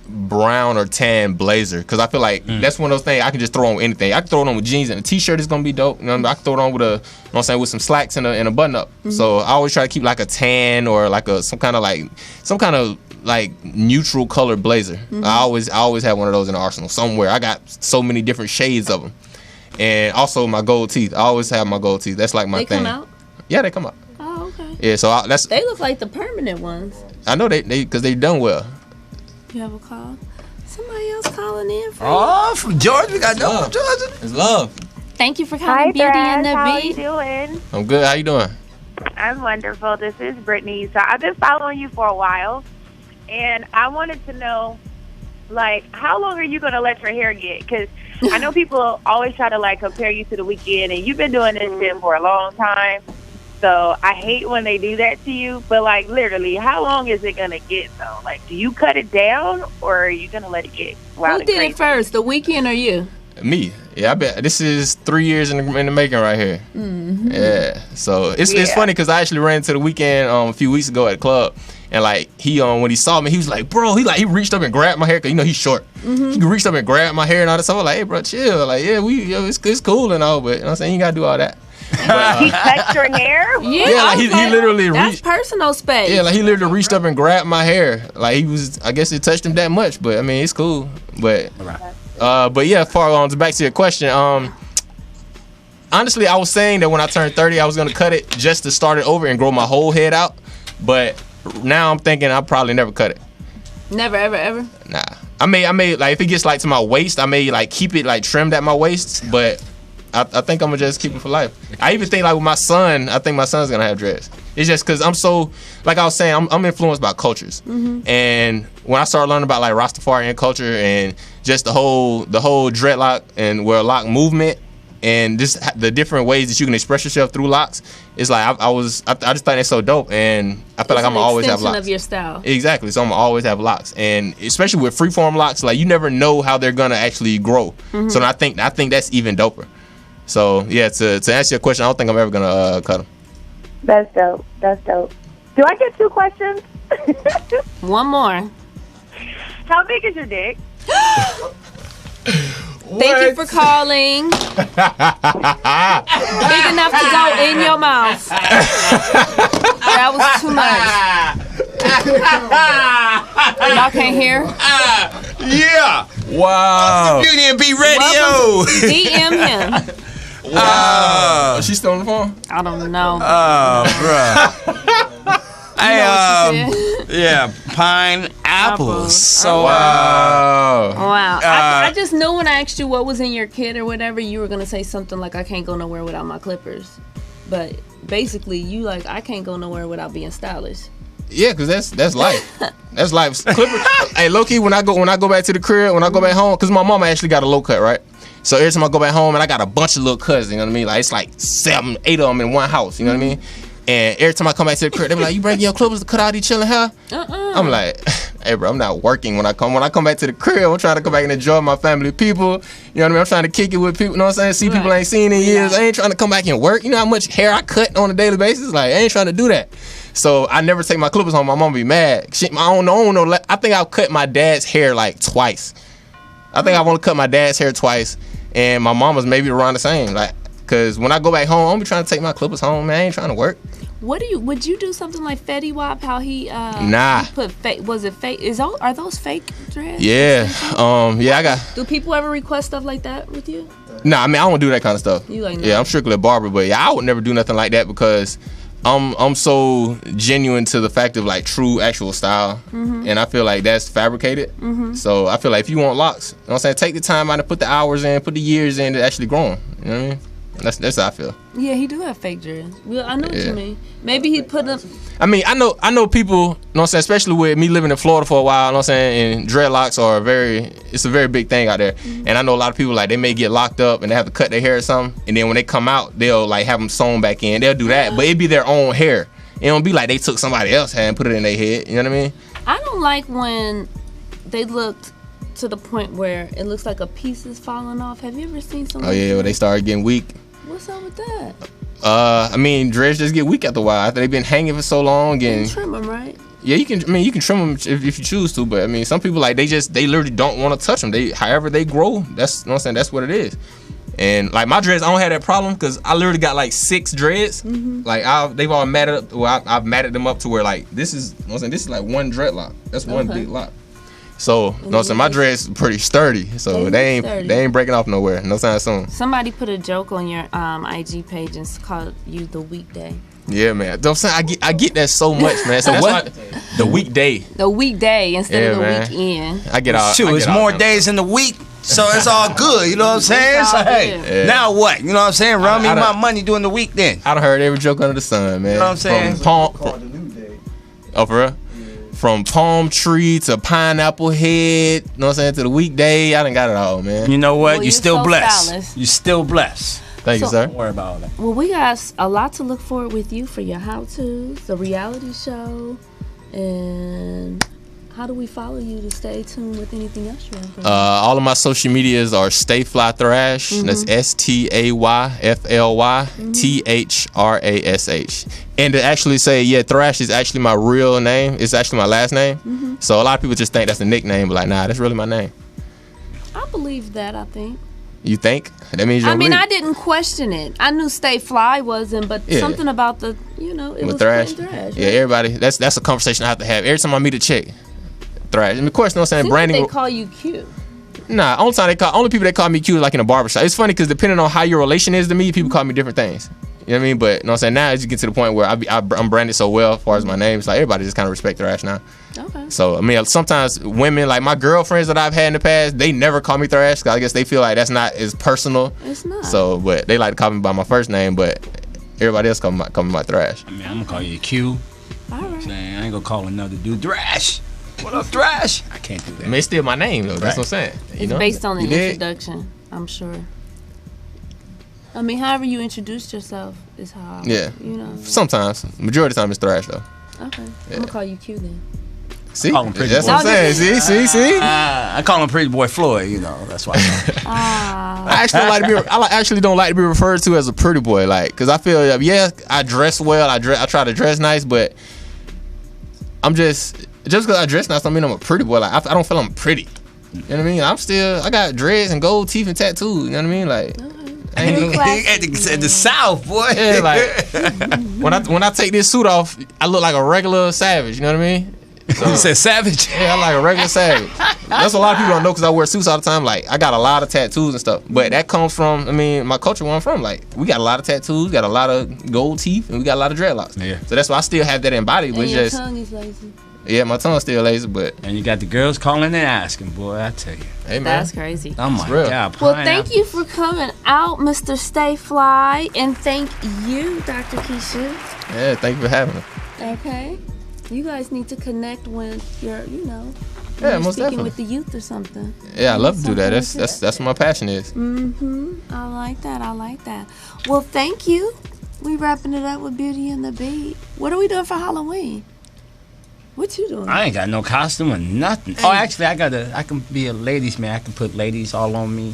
Speaker 7: brown or tan blazer, because I feel like that's one of those things I can just throw on anything. I can throw it on with jeans and a t-shirt is gonna be dope. I can throw it on with with some slacks and a button up. So I always try to keep like a tan or like some kind of neutral colored blazer. I always have one of those in the arsenal somewhere. I got so many different shades of them, and also my gold teeth. I always have my gold teeth. That's like my thing.
Speaker 1: They come out?
Speaker 7: Yeah, they come out.
Speaker 1: Oh, okay.
Speaker 7: Yeah, so
Speaker 1: they look like the permanent ones.
Speaker 7: I know they because they've done well.
Speaker 1: You have a call? Somebody else calling in from
Speaker 3: from Georgia. We got no from Georgia.
Speaker 7: It's love.
Speaker 1: Thank you for calling Beauty and the Beat.
Speaker 8: How you doing?
Speaker 7: I'm good. How you doing?
Speaker 8: I'm wonderful. This is Brittany. So I've been following you for a while, and I wanted to know, like, how long are you going to let your hair get? Because I know people always try to, like, compare you to The Weeknd, and you've been doing this shit for a long time. So I hate when they do that to you, but like literally, how long is it gonna get though? Like, do you cut it down or are you gonna let it get wild?
Speaker 1: Who did it first, The Weeknd or you?
Speaker 7: Me. Yeah, I bet this is 3 years in the making right here. Yeah. So it's funny because I actually ran into The Weeknd a few weeks ago at a club, and like he when he saw me, he was like, bro, he reached up and grabbed my hair because he's short. He reached up and grabbed my hair and all that. So I was like, hey, bro, chill. Like, yeah, it's cool and all, but you know what I'm saying, you gotta do all that.
Speaker 8: He touched your hair?
Speaker 7: Yeah, like he literally
Speaker 1: that's personal space.
Speaker 7: Yeah, like he literally reached up and grabbed my hair. Like I guess it touched him that much, but I mean it's cool. But yeah, back to your question. Honestly, I was saying that when I turned 30, I was gonna cut it just to start it over and grow my whole head out. But now I'm thinking I'll probably never cut it.
Speaker 1: Never, ever?
Speaker 7: Nah. I may like if it gets like to my waist, I may like keep it like trimmed at my waist, but I think I'm gonna just keep it for life. I even think like with my son, I think my son's gonna have dreads. It's just because I'm so, like I was saying, I'm influenced by cultures, and when I started learning about like Rastafarian culture and just the whole dreadlock and lock movement, and just the different ways that you can express yourself through locks, it's like I just think that's so dope, and I feel like I'm gonna always have locks.
Speaker 1: Of your style.
Speaker 7: Exactly, so I'm gonna always have locks, and especially with freeform locks, like you never know how they're gonna actually grow. So I think that's even doper. So yeah, to answer your question, I don't think I'm ever gonna cut them.
Speaker 8: That's dope. That's dope. Do I get 2 questions?
Speaker 1: One more.
Speaker 8: How big is your dick?
Speaker 1: Thank you for calling. Big enough to go in your mouth. That was too much. Y'all can't hear?
Speaker 3: Yeah. Wow.
Speaker 7: Beauty and Be Radio.
Speaker 1: DM him.
Speaker 7: Wow. Is she still on the phone?
Speaker 1: I don't know.
Speaker 3: Oh, bruh.
Speaker 1: Yeah,
Speaker 3: pineapples. So,
Speaker 1: wow. I just know when I asked you what was in your kit or whatever, you were going to say something like, I can't go nowhere without my clippers. But basically, you like, I can't go nowhere without being stylish.
Speaker 7: Yeah, cause that's life. That's life. Clippers. Hey, low key, when I go back to the crib, when I go back home, cause my mama actually got a low cut, right? So every time I go back home, and I got a bunch of little cousins, you know what I mean? Like it's like 7, 8 of them in one house, you know what I mean? And every time I come back to the crib, they be like, "You bring your clippers to cut out these chilling hair?" I'm like, "Hey, bro, I'm not working when I come back to the crib. I'm trying to come back and enjoy my family, people. You know what I mean? I'm trying to kick it with people. You know what I'm saying? See people I ain't seen in years. I ain't trying to come back and work. You know how much hair I cut on a daily basis? Like I ain't trying to do that. So I never take my clippers home. My mom be mad. I don't know. I think I've cut my dad's hair like twice. I think I've only cut my dad's hair twice, and my mama's maybe around the same. Like, cause when I go back home, I'm be trying to take my clippers home. Man, I ain't trying to work.
Speaker 1: Would you do something like Fetty Wap? How he
Speaker 7: nah.
Speaker 1: He put was it fake? Are those fake dreads?
Speaker 7: Yeah. Yeah. I got.
Speaker 1: Do people ever request stuff like that with you?
Speaker 7: Nah, I mean I don't do that kind of stuff.
Speaker 1: You like?
Speaker 7: Yeah, I'm strictly a barber, but yeah, I would never do nothing like that because I'm so genuine to the fact of like true actual style, and I feel like that's fabricated. So I feel like if you want locks, you know what I'm saying, take the time out to put the hours in, put the years in to actually grow them. You know what I mean? That's how I feel.
Speaker 1: Yeah, he do have fake dreads. Well, I know what you mean. Maybe he put them.
Speaker 7: I mean, I know people, you know what I'm saying, especially with me living in Florida for a while, you know what I'm saying, and dreadlocks are it's a very big thing out there. And I know a lot of people, like, they may get locked up and they have to cut their hair or something, and then when they come out, they'll, like, have them sewn back in. They'll do that, but it'd be their own hair. It don't be like they took somebody else's hair and put it in their head, you know what I mean?
Speaker 1: I don't like when they looked to the point where it looks like a piece is falling off. Have you ever seen someone?
Speaker 7: Oh, yeah, when they started getting weak.
Speaker 1: What's up with that?
Speaker 7: I mean, dreads just get weak after a while. After they've been hanging for so long, and
Speaker 1: you trim them, right?
Speaker 7: Yeah, you can trim them if you choose to. But I mean, some people like they literally don't want to touch them. However they grow, that's, you know what I'm saying, that's what it is. And like my dreads, I don't have that problem because I literally got like 6 dreads. Like they've all matted up. Well, I've matted them up to where like this is, you know what I'm saying, this is like one dreadlock. That's one big lock. So, you know what I'm saying, my dreads are pretty sturdy, so they ain't breaking off nowhere, no time soon.
Speaker 1: Somebody put a joke on your IG page and called you the weekday.
Speaker 7: Yeah, man. You know what I'm saying, I get that so much, man. So what? The weekday.
Speaker 1: The weekday instead of the
Speaker 7: man.
Speaker 1: weekend.
Speaker 7: I get all.
Speaker 3: Shoot, it's more days in the week, so it's all good. You know what I'm saying? So hey, now what? You know what I'm saying? Run me my money during the week then.
Speaker 7: I done heard every joke under the sun, man.
Speaker 3: You know what I'm saying?
Speaker 7: Oh, for real? From palm tree to pineapple head, you know what I'm saying, to the weekday, I done got it all, man.
Speaker 3: You know what?
Speaker 1: Well,
Speaker 3: you're still
Speaker 1: so
Speaker 3: blessed.
Speaker 1: stylish.
Speaker 3: You're still blessed.
Speaker 7: Thank you, sir.
Speaker 3: Don't worry about all that.
Speaker 1: Well, we got a lot to look forward with you for your how-tos, the reality show, and how do we follow you to stay tuned with anything else you're on?
Speaker 7: All of my social medias are Stay Fly Thrash. That's STAYFLY THRASH. And to actually say, yeah, Thrash is actually my real name. It's actually my last name. So a lot of people just think that's a nickname, but like, nah, that's really my name.
Speaker 1: I believe that, I think.
Speaker 7: You think? That means you don't believe?
Speaker 1: I didn't question it. I knew Stay Fly wasn't, but something about the, you know, it
Speaker 7: with
Speaker 1: was
Speaker 7: Thrash.
Speaker 1: Thrash. Right?
Speaker 7: Yeah, everybody, that's a conversation I have to have. Every time I meet a chick, Thrash. And of course, you know what I'm saying,
Speaker 1: Seems
Speaker 7: branding.
Speaker 1: like they call you cute.
Speaker 7: Nah, only people that call me cute like in a barbershop. It's funny because depending on how your relation is to me, people call me different things. You know what I mean? But you know what I'm saying, now as you get to the point where I'm branded so well as far as my name, it's like everybody just kind of respect Thrash now.
Speaker 1: Okay.
Speaker 7: So I mean, sometimes women, like my girlfriends that I've had in the past, they never call me Thrash. 'Cause I guess they feel like that's not as personal.
Speaker 1: It's not.
Speaker 7: So, but they like to call me by my first name, but everybody else call me by Thrash.
Speaker 3: I mean, I'm gonna call you Q.
Speaker 1: All right.
Speaker 3: Saying I ain't gonna call another dude Thrash. What up, Thrash? I can't do
Speaker 7: I
Speaker 3: that.
Speaker 7: mean, it's still my name though. That's
Speaker 3: Right.
Speaker 7: what I'm saying. You
Speaker 1: It's
Speaker 7: know?
Speaker 1: based on the
Speaker 7: You dig?
Speaker 1: introduction, I'm sure. I mean, however you introduced yourself is how,
Speaker 7: Yeah.
Speaker 1: you know.
Speaker 7: Sometimes, majority of the time it's Thrash though.
Speaker 1: Okay. I'm going to call you Q then.
Speaker 7: See,
Speaker 3: Call him Pretty
Speaker 7: that's
Speaker 3: Boy.
Speaker 7: what I'm saying. See.
Speaker 3: I call him Pretty Boy Floyd. You know, that's why.
Speaker 7: I actually don't like to be. I actually don't like to be referred to as a pretty boy, like, because I feel I dress well. I try to dress nice, but I'm just because I dress nice, don't mean I'm a pretty boy. Like I don't feel I'm pretty. You know what I mean? I got dreads and gold teeth and tattoos. You know what I mean? Like, I ain't
Speaker 3: at the South, boy.
Speaker 7: yeah, like when I take this suit off, I look like a regular savage. You know what I mean?
Speaker 3: You said savage.
Speaker 7: Yeah, I'm like a regular savage. That's what a lot of people don't know because I wear suits all the time. Like, I got a lot of tattoos and stuff. But that comes from, I mean, my culture where I'm from. Like, we got a lot of tattoos, got a lot of gold teeth, and we got a lot of dreadlocks.
Speaker 3: Yeah.
Speaker 7: So that's why I still have that embodied. But
Speaker 1: And your
Speaker 7: just,
Speaker 1: tongue is lazy.
Speaker 7: yeah, my tongue's still lazy, but
Speaker 3: And you got the girls calling and asking, boy. I tell you.
Speaker 7: hey, man.
Speaker 1: That's crazy.
Speaker 3: Oh my
Speaker 7: real.
Speaker 3: God.
Speaker 1: Well, thank you for coming out, Mr. Stay Fly. And thank you, Dr. Keisha.
Speaker 7: Yeah, thank you for having me.
Speaker 1: Okay. You guys need to connect when you're,
Speaker 7: Yeah,
Speaker 1: you're
Speaker 7: most
Speaker 1: speaking
Speaker 7: definitely.
Speaker 1: with the youth or something.
Speaker 7: Yeah, I love to do that.
Speaker 1: Something like
Speaker 7: That's what my passion is.
Speaker 1: I like that. Well, thank you. We wrapping it up with Beauty and the Beat. What are we doing for Halloween? What you doing?
Speaker 3: I ain't got no costume or nothing. Oh, actually, I can be a ladies man. I can put ladies all on me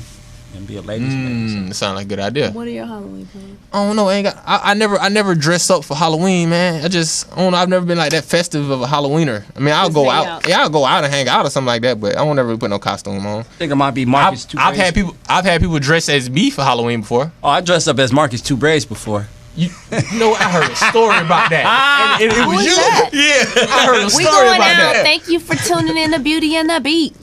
Speaker 3: and be a ladies man.
Speaker 7: It sounds like a good idea.
Speaker 1: What are your Halloween plans?
Speaker 7: I don't know. I never dress up for Halloween, man. I don't know. I've never been like that festive of a Halloweener. I mean, I'll
Speaker 1: Just
Speaker 7: go
Speaker 1: hang
Speaker 7: out.
Speaker 1: out.
Speaker 7: Yeah, I'll go out and hang out or something like that. But I won't ever put no costume on.
Speaker 3: I think I might be Marcus Two
Speaker 7: I've
Speaker 3: Braids.
Speaker 7: had people dress as me for Halloween before.
Speaker 3: Oh, I dressed up as Marcus Two Braids before.
Speaker 7: You know, I heard a story about that. And it was
Speaker 1: Who's
Speaker 7: you.
Speaker 1: that?
Speaker 7: Yeah, I heard a
Speaker 1: We
Speaker 7: story
Speaker 1: going
Speaker 7: about
Speaker 1: out.
Speaker 7: that.
Speaker 1: Thank you for tuning in to Beauty and the Beat.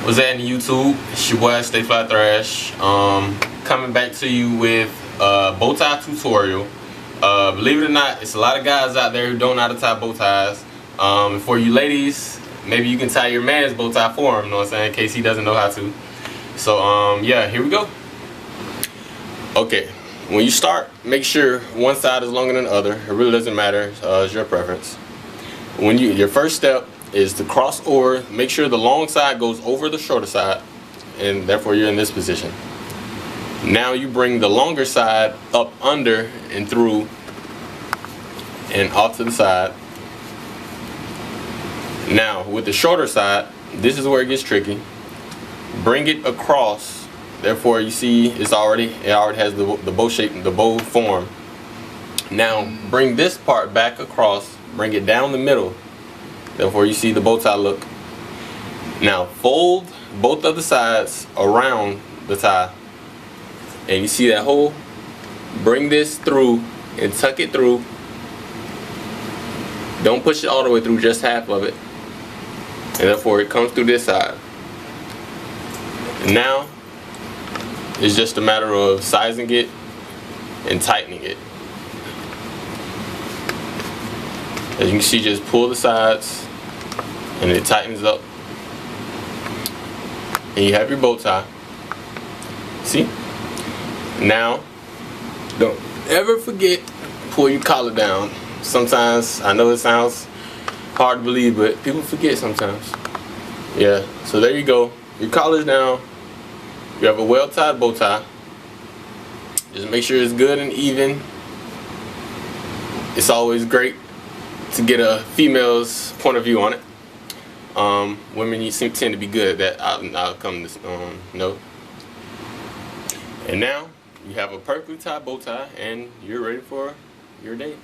Speaker 7: What's happening, YouTube? It's your boy Stay Fly Thrash. Coming back to you with a bow tie tutorial. Believe it or not, it's a lot of guys out there who don't know how to tie bow ties. And for you ladies, maybe you can tie your man's bow tie for him, you know what I'm saying, in case he doesn't know how to. So yeah, here we go. Okay, when you start, make sure one side is longer than the other. It really doesn't matter, it's your preference. Your first step is to cross over, make sure the long side goes over the shorter side, and therefore you're in this position. Now you bring the longer side up under and through and off to the side. Now with the shorter side, this is where it gets tricky. Bring it across, therefore you see it already has the bow shape, the bow form. Now bring this part back across, bring it down the middle. Therefore you see the bow tie look. Now fold both of the sides around the tie. And you see that hole? Bring this through and tuck it through. Don't push it all the way through, just half of it. And therefore it comes through this side. And now it's just a matter of sizing it and tightening it. As you can see, just pull the sides and it tightens up. And you have your bow tie. See? Now, don't ever forget, pull your collar down. Sometimes, I know it sounds hard to believe, but people forget sometimes. Yeah, so there you go. Your collar's down. You have a well-tied bow tie. Just make sure it's good and even. It's always great to get a female's point of view on it. Women tend to be good at that. I'll come to know. And now you have a perfectly tied bow tie, and you're ready for your date.